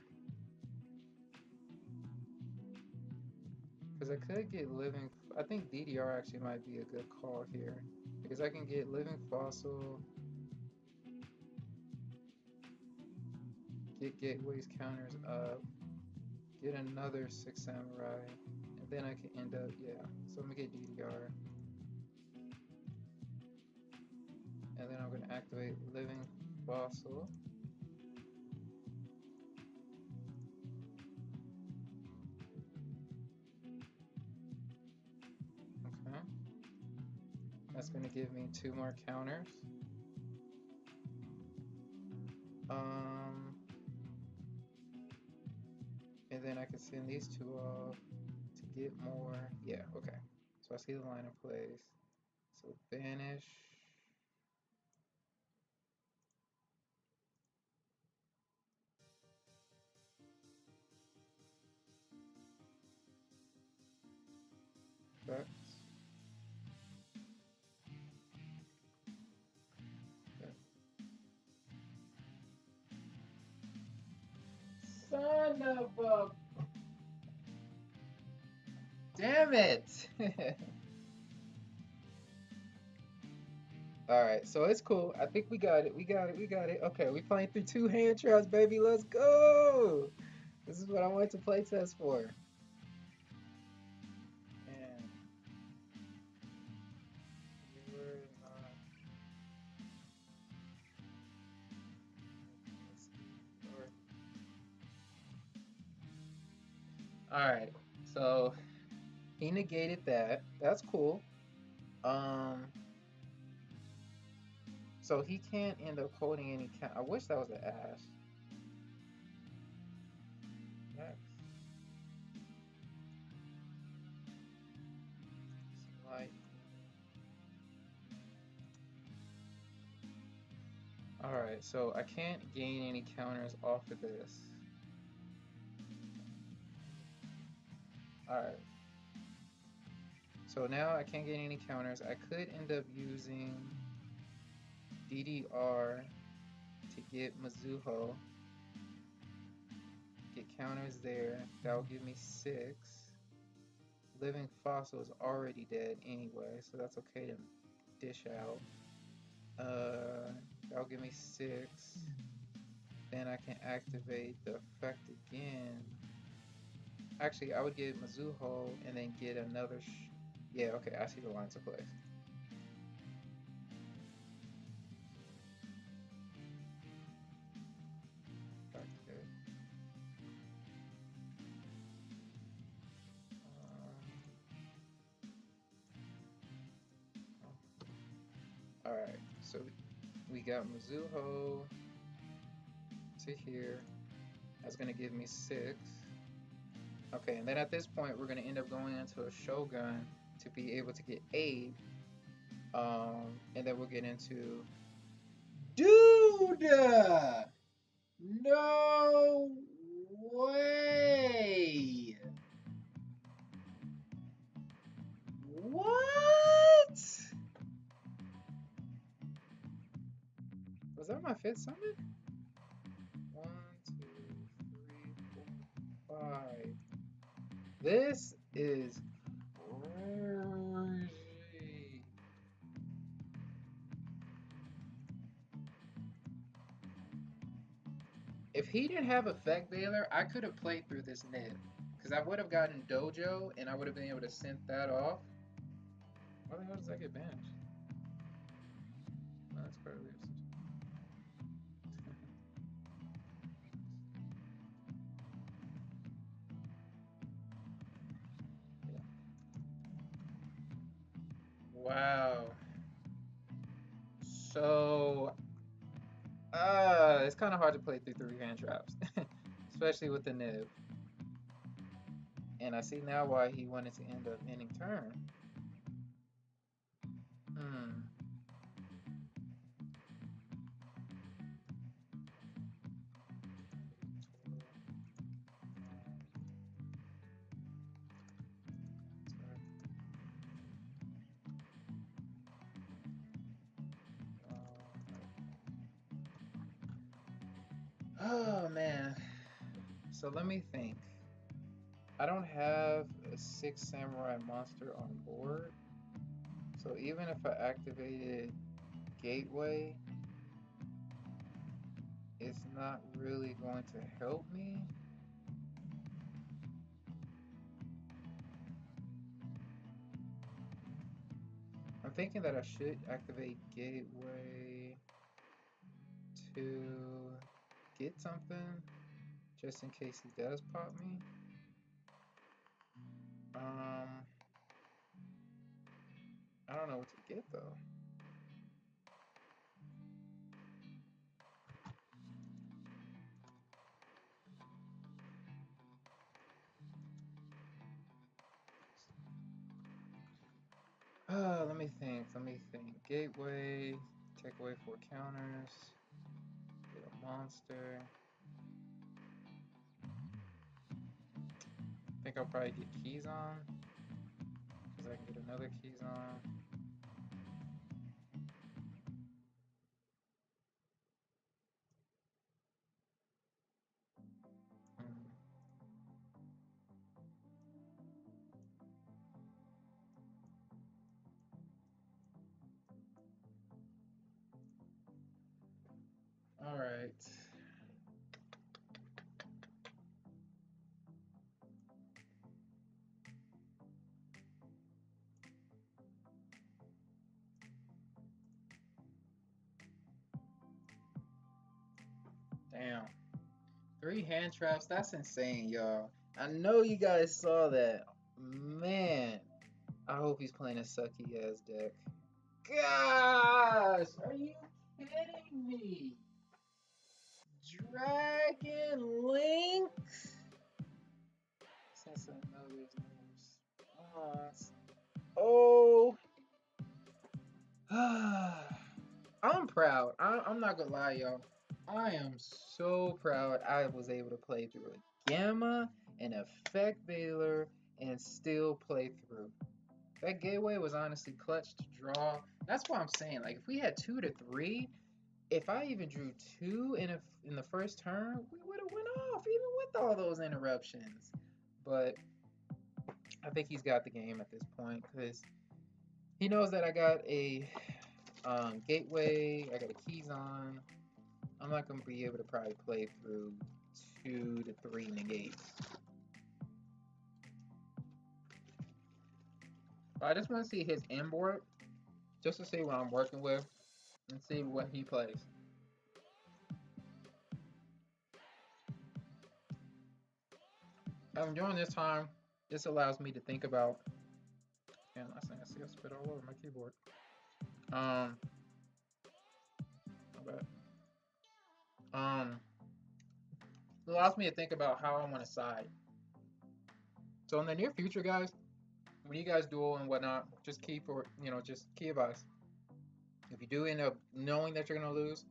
Because I could get living. I think DDR actually might be a good call here. Because I can get living fossil, get gateways counters up, get another 6 samurai, and then I can end up, yeah. So I'm gonna get DDR. And then I'm gonna activate living fossil. Okay. That's gonna give me 2 more counters. And then I can send these 2 off to get more. Yeah, okay. So I see the line in place. So banish. Effects. Okay. Son of a... Damn it! Alright, so it's cool. I think we got it. We got it. We got it. Okay, we playing through 2 hand traps, baby. Let's go! This is what I went to play test for. Man. You were not... Alright, so he negated that. That's cool. So he can't end up holding any count. I wish that was an ash. Next. Like. Alright, so I can't gain any counters off of this. Alright. So now I can't get any counters. I could end up using DDR to get Mizuho. Get counters there. That will give me 6. Living Fossil is already dead anyway, so that's okay to dish out. That'll give me 6. Then I can activate the effect again. Actually, I would get Mizuho and then get another. Yeah, okay, I see the lines of place. Alright, so we got Mizuho to here. That's going to give me 6. Okay, and then at this point, we're going to end up going into a Shogun to be able to get 8. And then we'll get into... Dude! No way! What? Was that my 5th summon? 1, 2, 3, 4, 5. This is crazy. If he didn't have Effect Veiler, I could have played through this nib. Because I would have gotten Dojo and I would have been able to send that off. Why the hell does that get banished? Oh, that's quite weird. Yeah. Wow. So, it's kind of hard to play through 3 hand traps, especially with the nib. And I see now why he wanted to end up ending turn. Hmm. Oh man. So let me think. I don't have a 6 samurai monster on board. So even if I activated Gateway, it's not really going to help me. I'm thinking that I should activate Gateway to get something, just in case he does pop me. I don't know what to get though. Let me think. Let me think. Gateway, take away 4 counters, get a monster. I think I'll probably get keys on, because I can get another keys on. All right. Damn. 3 hand traps. That's insane, y'all. I know you guys saw that. Man, I hope he's playing a sucky ass deck. Gosh, are you kidding me? Dragon Link? Since I know there's no oh. I'm proud. I'm not gonna lie, y'all. I am so proud I was able to play through a Gamma, an Effect Veiler, and still play through. That gateway was honestly clutch to draw. That's why I'm saying, like, if we had 2 to 3, if I even drew 2 in the first turn, we would have went off, even with all those interruptions. But I think he's got the game at this point, because he knows that I got a gateway, I got a keys on. I'm not going to be able to probably play through 2 to 3 negates. But I just want to see his inboard, just to see what I'm working with, and see what he plays. During this time, this allows me to think about, and last thing I see, I spit all over my keyboard. My bad. It allows me to think about how I want to side. So in the near future, guys, when you guys duel and whatnot, just keep, or just key advice. If you do end up knowing that you're gonna lose,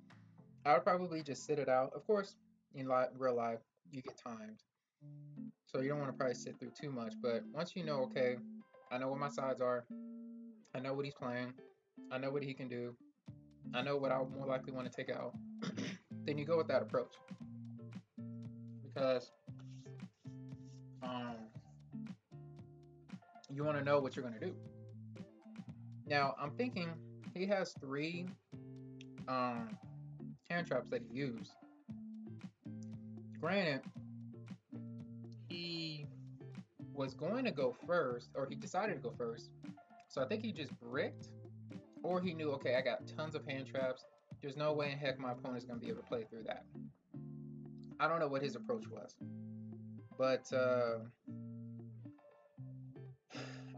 I would probably just sit it out. Of course, in real life, you get timed, so you don't want to probably sit through too much. But once you know, okay, I know what my sides are, I know what he's playing, I know what he can do, I know what I'll more likely want to take out, then you go with that approach. Because you want to know what you're going to do. Now, I'm thinking he has 3 hand traps that he used. Granted, he was going to go first, or he decided to go first, So I think he just bricked, or he knew, okay, I got tons of hand traps. There's no way in heck my opponent's gonna be able to play through that. I don't know what his approach was, but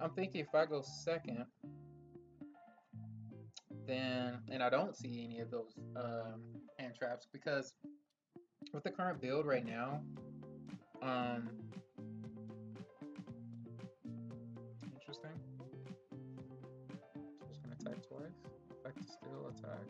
I'm thinking if I go second, then, and I don't see any of those hand traps, because with the current build right now, interesting. Just gonna attack twice. Effect to steal, attack.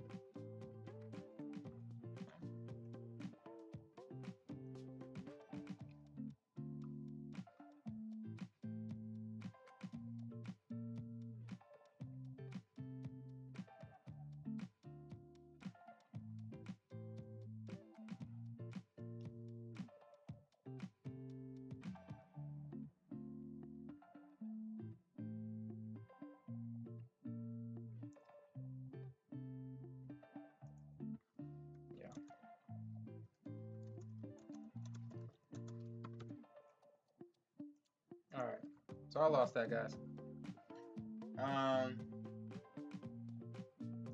Yeah. All right. So I lost that, guys. Um.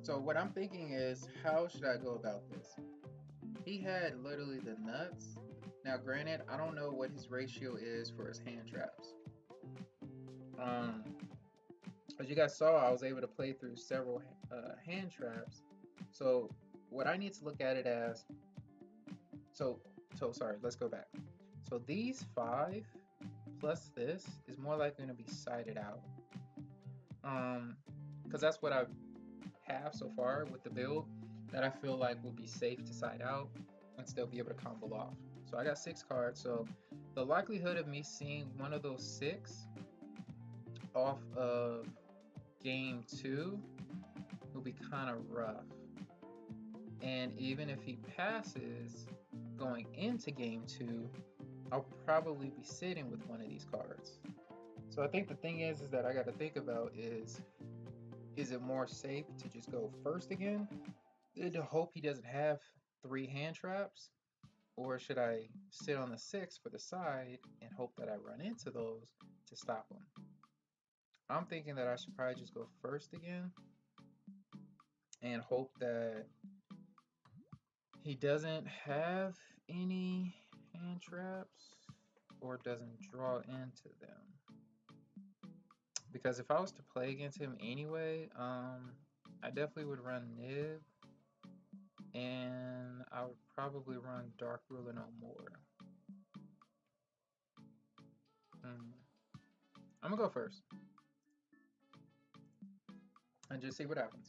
So what I'm thinking is, how should I go about this? He had literally the nuts. Now, granted, I don't know what his ratio is for his hand traps. As you guys saw, I was able to play through several hand traps. So what I need to look at it as, so sorry, let's go back. So these 5 plus this is more likely going to be sided out. Because that's what I have so far with the build that I feel like will be safe to side out and still be able to combo off. So I got 6 cards, so the likelihood of me seeing one of those 6 off of game 2 will be kind of rough. And even if he passes going into game 2, I'll probably be sitting with one of these cards. So I think the thing is that I got to think about is it more safe to just go first again to hope he doesn't have 3 hand traps, or should I sit on the 6 for the side and hope that I run into those to stop him? I'm thinking that I should probably just go first again and hope that he doesn't have any hand traps or doesn't draw into them. Because if I was to play against him anyway, I definitely would run Nib, and I would probably run Dark Ruler no more. I'm gonna go first and just see what happens.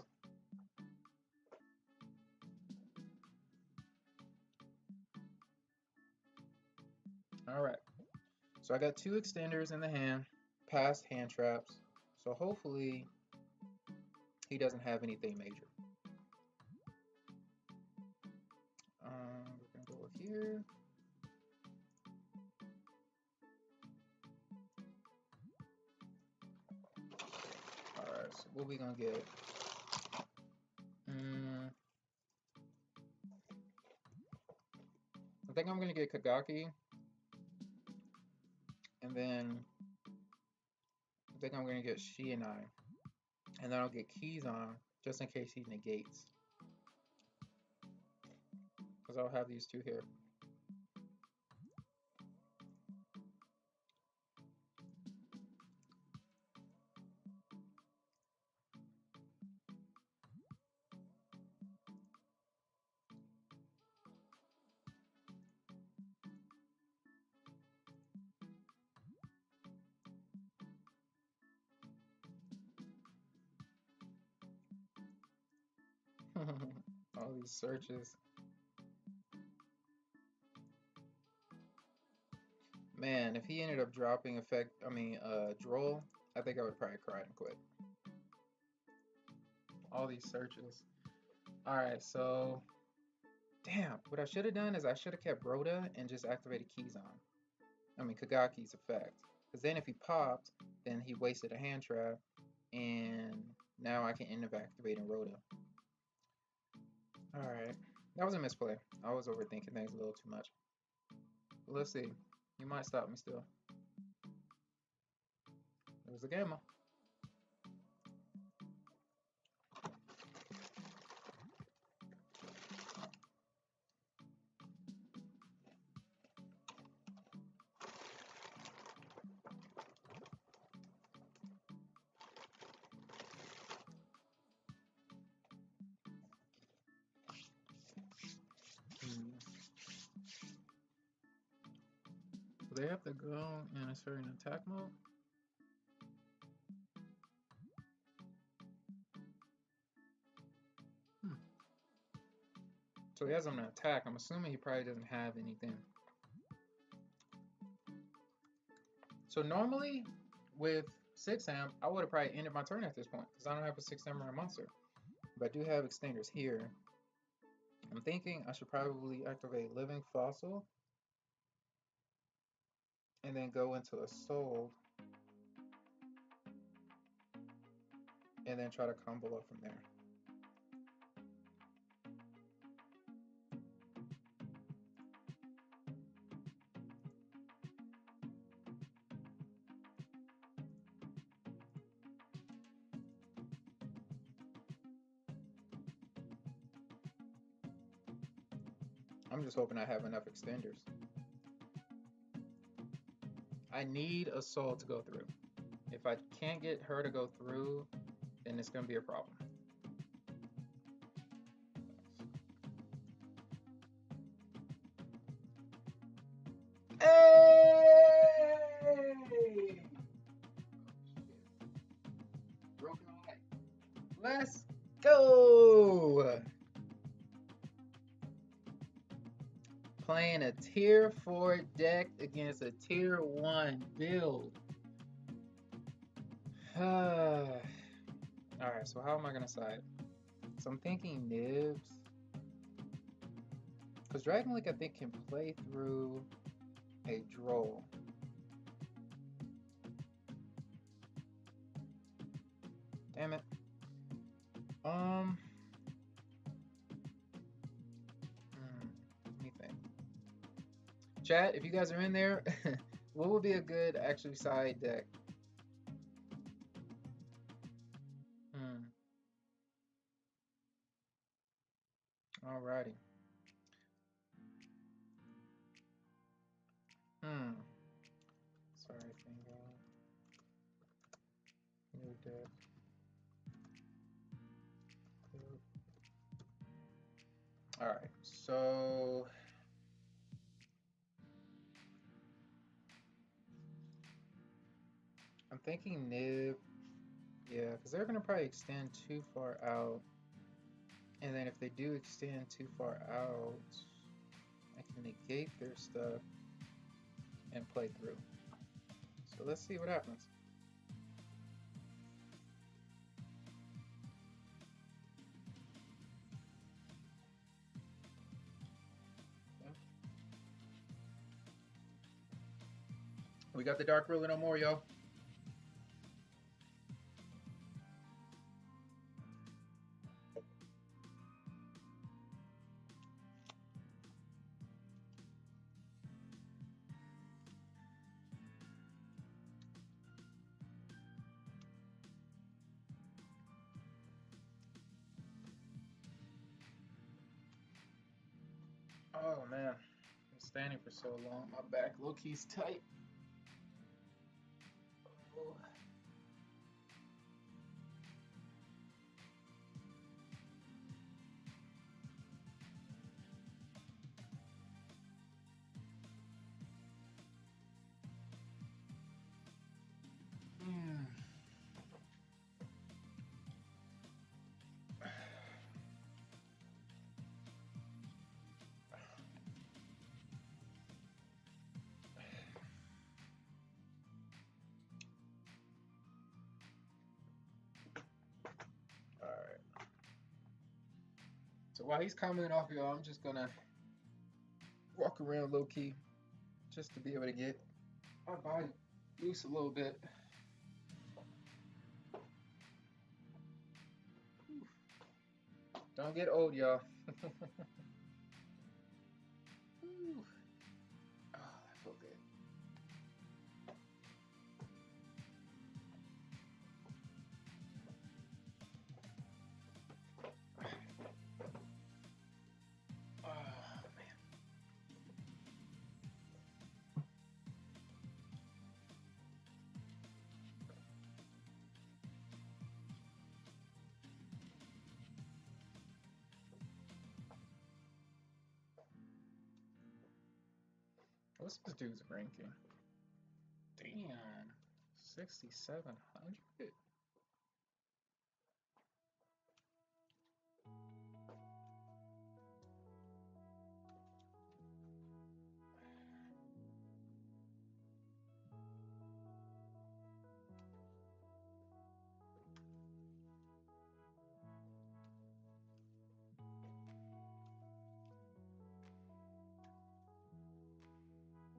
Alright, so I got 2 extenders in the hand, past hand traps, so hopefully he doesn't have anything major. We're gonna go here. Alright, so what we gonna get? I think I'm gonna get Kagaki, and then I think I'm gonna get Shienai, and then I'll get keys on just in case he negates, because I'll have these 2 here. All these searches. Man, if he ended up dropping Droll, I think I would probably cry and quit. All these searches. Alright, so damn, what I should have done is I should have kept Rhoda and just activated keys on. Kagaki's effect. Because then if he popped, then he wasted a hand trap, and now I can end up activating Rhoda. Alright, that was a misplay. I was overthinking things a little too much. But let's see. You might stop me still. It was a gamma. they have to go in a certain attack mode? So he has him to attack. I'm assuming he probably doesn't have anything. So normally with 6 amp, I would have probably ended my turn at this point because I don't have a 6 samurai monster. But I do have extenders here. I'm thinking I should probably activate Living Fossil and then go into a Soul and then try to combo up from there. I'm just hoping I have enough extenders. I need a soul to go through. If I can't get her to go through, then it's going to be a problem. Hey! Broken eye. Let's go! Playing a tier 4 deck against a tier 1 build. Alright, so how am I going to side? So I'm thinking Nibs. Because Dragon Link, I think, can play through a Droll. Damn it. Let me think. Chat, if you guys are in there, what would be a good actually side deck? Alrighty. Sorry, Fingo. New deck. Alright, so I'm thinking Nib. Yeah, because they're going to probably extend too far out. And then if they do extend too far out, I can negate their stuff and play through. So let's see what happens. Okay. We got the Dark Ruler no more, yo. Oh man, I'm standing for so long. My back low-key's tight. Oh. So while he's commenting off, y'all, I'm just gonna walk around low key just to be able to get my body loose a little bit. Don't get old, y'all. Oh, that felt good. What's this dude's ranking? Damn. 6,700?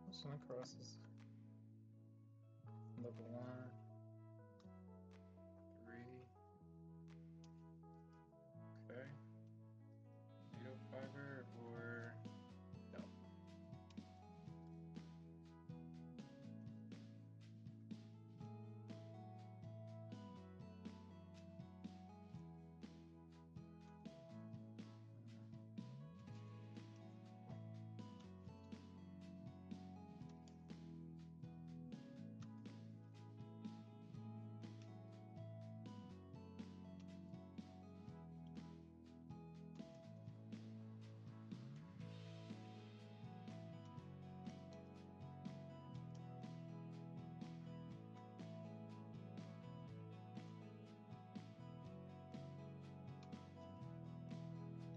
Whistling crosses. Level 1, 3. Okay. Needle fiber or no.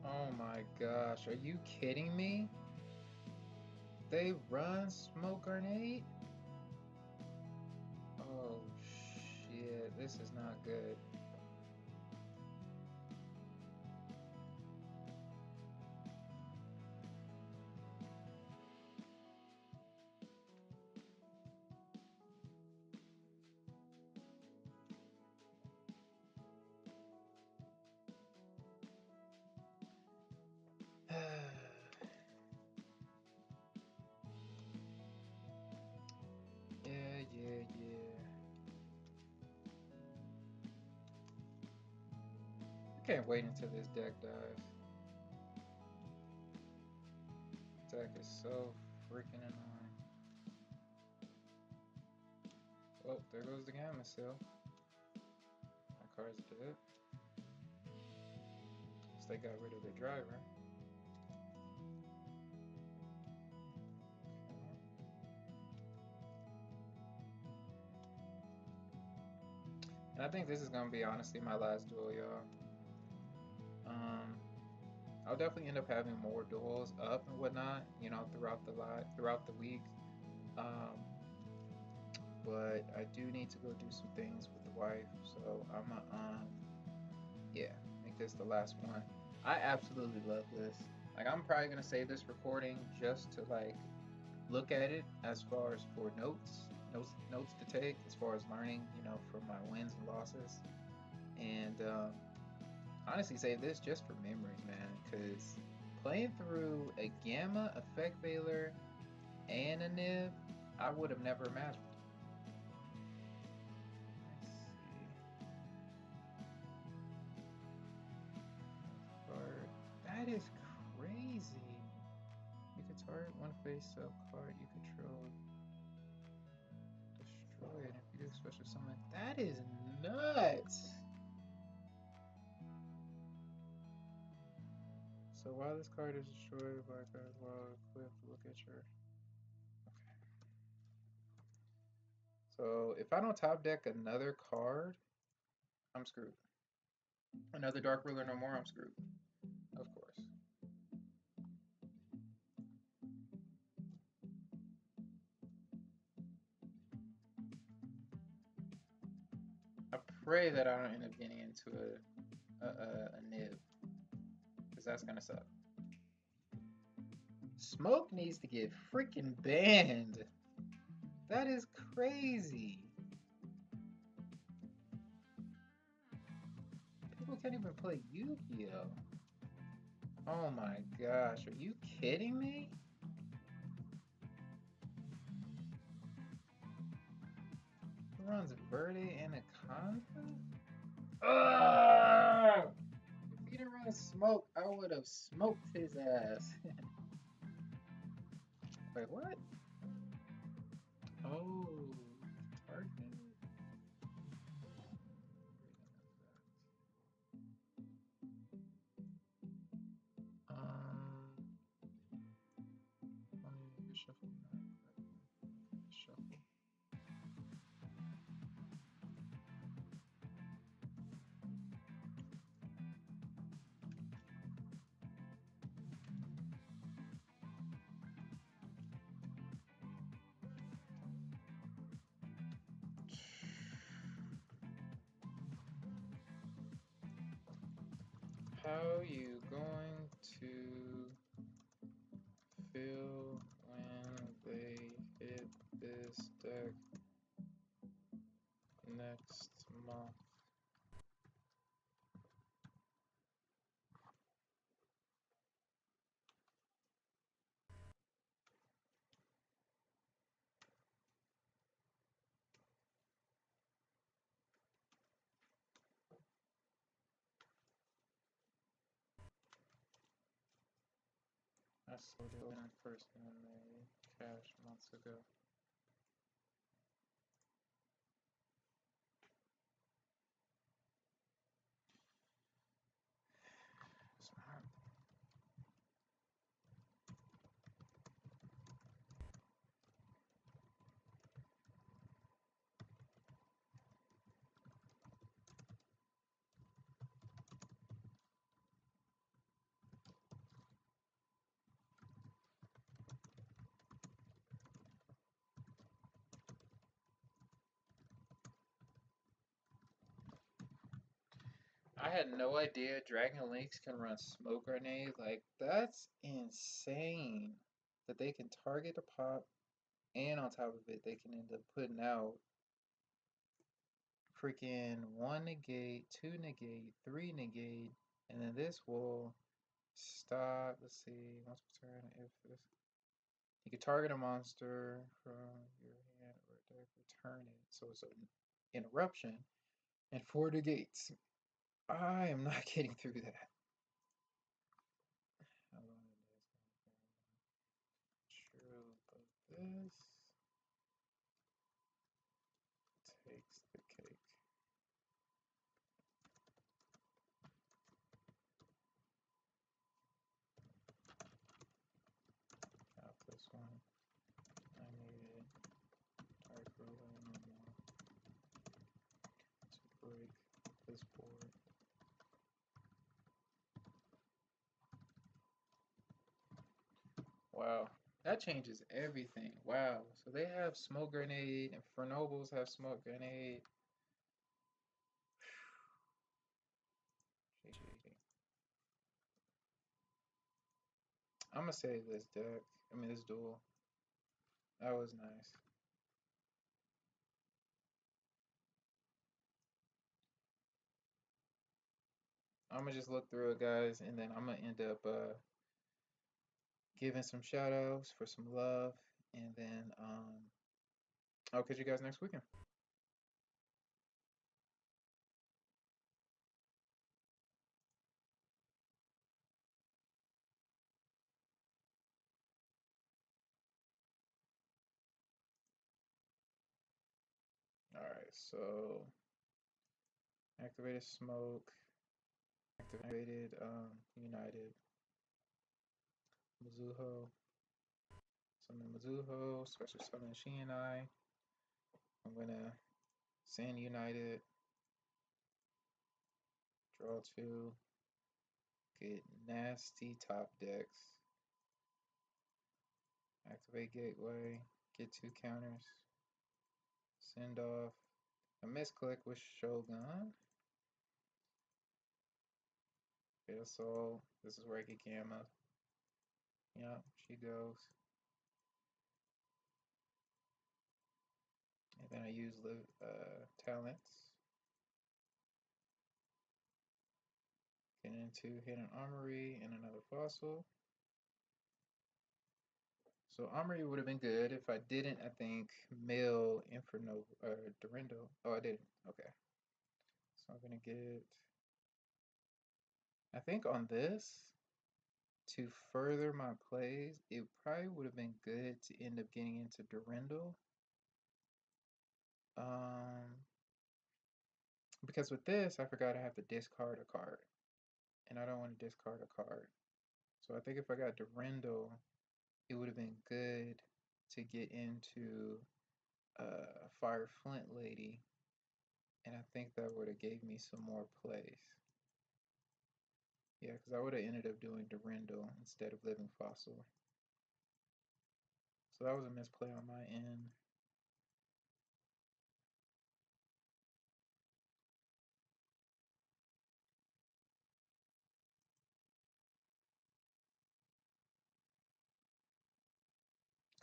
Oh my gosh, are you kidding me? They run smoke grenade? Oh shit, this is not good. Yeah. I can't wait until this deck dies. Deck is so freaking annoying. Oh, there goes the gamma seal. My card's dead. So they got rid of the driver. And I think this is gonna be honestly my last duel, y'all. I'll definitely end up having more duels up and whatnot, you know, throughout the week. Um, but I do need to go do some things with the wife, so I'm gonna yeah, make this the last one. I absolutely love this. Like I'm probably gonna save this recording just to like look at it as far as for notes to take as far as learning, you know, from my wins and losses, and honestly save this just for memories, man. Because playing through a Gamma, Effect Veiler, and a Nib, I would have never imagined. That is crazy. You can target one face-up card you control, destroy it. If you do special summon, that is nuts. So while this card is destroyed by a card while equipped, look at your. Okay. So if I don't top deck another card, I'm screwed. Another Dark Ruler no more, I'm screwed. Of course. I pray that I don't end up getting into a nib, because that's gonna suck. Smoke needs to get freaking banned. That is crazy. People can't even play Yu-Gi-Oh! Oh my gosh, are you kidding me? Who runs Verde and a Conda? If he didn't run smoke, I would have smoked his ass. Wait, what? Oh, target. Let me shuffle. Shuffle. How you going to feel when they hit this deck next month? I sold it when I first made cash months ago. Smart. I had no idea Dragon Links can run smoke grenade. Like, that's insane that they can target the pop, and on top of it, they can end up putting out freaking 1 negate, 2 negate, 3 negate, and then this will stop. Let's see, once per turn, if this. You can target a monster from your hand or deck, return it. So it's an interruption and 4 negates. I am not getting through that. How long it is? True, but this takes the cake. Out this one. I needed Draco no more to break this board. Wow, that changes everything. Wow, so they have smoke grenade, and Fernobles have smoke grenade. I'm gonna save this deck. I mean, this duel. That was nice. I'm gonna just look through it, guys, and then I'm gonna end up giving some shout outs for some love, and then I'll catch you guys next weekend. All right, so activated smoke, activated United, Mizuho, summon Mizuho, special summon She and I. I'm gonna send United, draw 2, get nasty top decks, activate Gateway, get 2 counters, send off, a misclick with Shogun. Okay, so this is where I get Gamma. Yep, she goes. And then I use talents. Get into Hidden Armory and another fossil. So Armory would have been good if I didn't, I think, mill Inferno or Dorindo. Oh, I didn't. Okay. So I'm gonna get, I think on this, to further my plays, it probably would have been good to end up getting into Dorindo. Because with this, I forgot I have to discard a card. And I don't want to discard a card. So I think if I got Dorindo, it would have been good to get into Fire Flint Lady, and I think that would have gave me some more plays. Yeah, because I would have ended up doing Dorindo instead of Living Fossil. So that was a misplay on my end.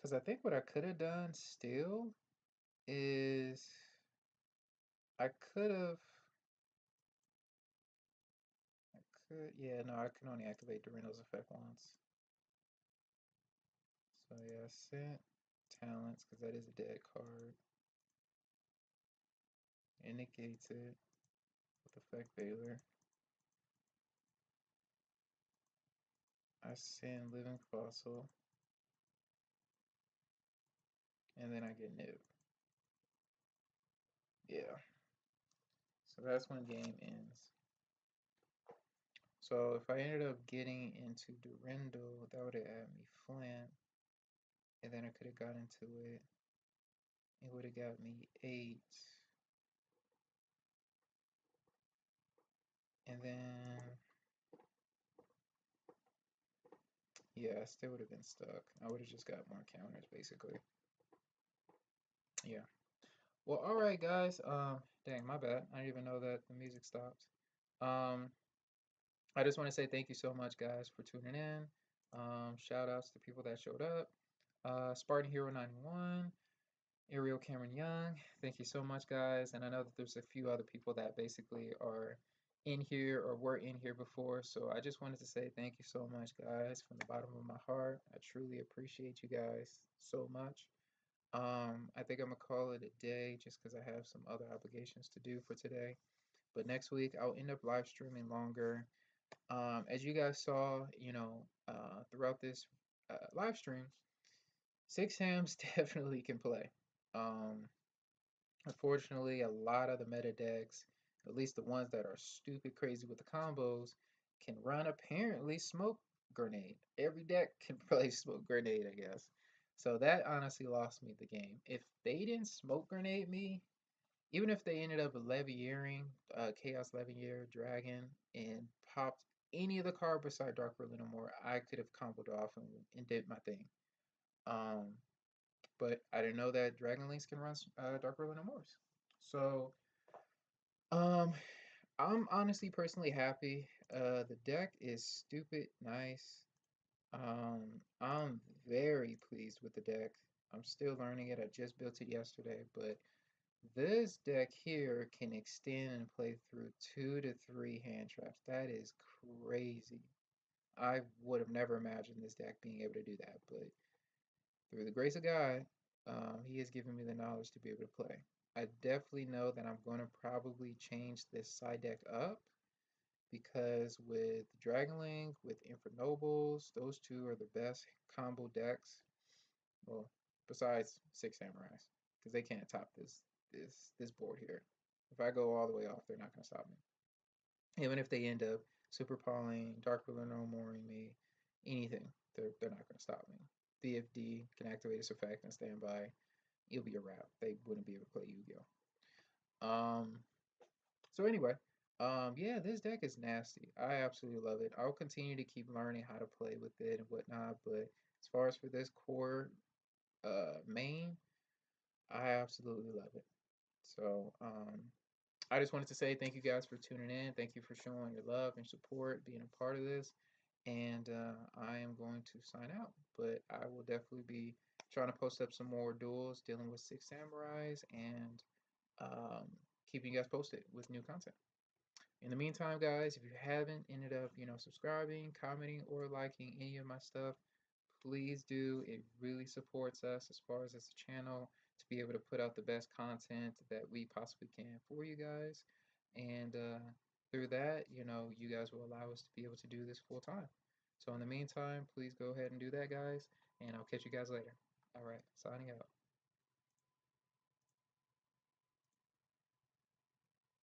Because I think what I could have done still is I could have, yeah, no, I can only activate Dorino's effect once. So yeah, sent talents, because that is a dead card. It negates it with effect Baylor. I send Living Fossil, and then I get Nib. Yeah. So that's when game ends. So if I ended up getting into Durendo, that would have added me Flint, and then I could have got into it. It would have got me 8. And then, yeah, I still would have been stuck. I would have just got more counters, basically. Yeah. Well, all right, guys. Dang, my bad. I didn't even know that the music stopped. Um, I just want to say thank you so much, guys, for tuning in. Shout outs to people that showed up. Spartan Hero 91, Ariel Cameron Young. Thank you so much, guys. And I know that there's a few other people that basically are in here or were in here before. So I just wanted to say thank you so much, guys, from the bottom of my heart. I truly appreciate you guys so much. I think I'm gonna call it a day just because I have some other obligations to do for today. But next week I'll end up live streaming longer. As you guys saw, throughout this live stream, Six Hams definitely can play. Um, Unfortunately, a lot of the meta decks, at least the ones that are stupid crazy with the combos, can run apparently smoke grenade. Every deck can play smoke grenade, I guess. So that honestly lost me the game. If they didn't smoke grenade me, even if they ended up leviering, Chaos Levier Dragon, and popped any of the card beside Dark Ruler no more, I could have comboed off and did my thing. Um, but I didn't know that Dragon Links can run Dark Ruler no more. So, um, I'm honestly personally happy. The deck is stupid nice. I'm very pleased with the deck. I'm still learning it. I just built it yesterday, but this deck here can extend and play through 2 to 3 hand traps. That is crazy. I would have never imagined this deck being able to do that, but through the grace of God, He has given me the knowledge to be able to play. I definitely know that I'm going to probably change this side deck up because with Dragon Link, with Infernobles, those two are the best combo decks. Well, besides Six Samurais, because they can't top this board here. If I go all the way off, they're not going to stop me. Even if they end up super pawing, Dark Ruler no moreing me, anything, they're not going to stop me. VFD can activate its effect and stand by. It'll be a wrap. They wouldn't be able to play Yu-Gi-Oh. So anyway, yeah, this deck is nasty. I absolutely love it. I'll continue to keep learning how to play with it and whatnot. But as far as for this core main, I absolutely love it. So I just wanted to say thank you guys for tuning in. Thank you for showing your love and support, being a part of this. And I am going to sign out, but I will definitely be trying to post up some more duels dealing with Six Samurais and um, keeping you guys posted with new content. In the meantime, guys, if you haven't ended up, subscribing, commenting, or liking any of my stuff, please do. It really supports us as far as a channel to be able to put out the best content that we possibly can for you guys. And through that, you guys will allow us to be able to do this full time. So in the meantime, please go ahead and do that, guys. And I'll catch you guys later. All right, signing out.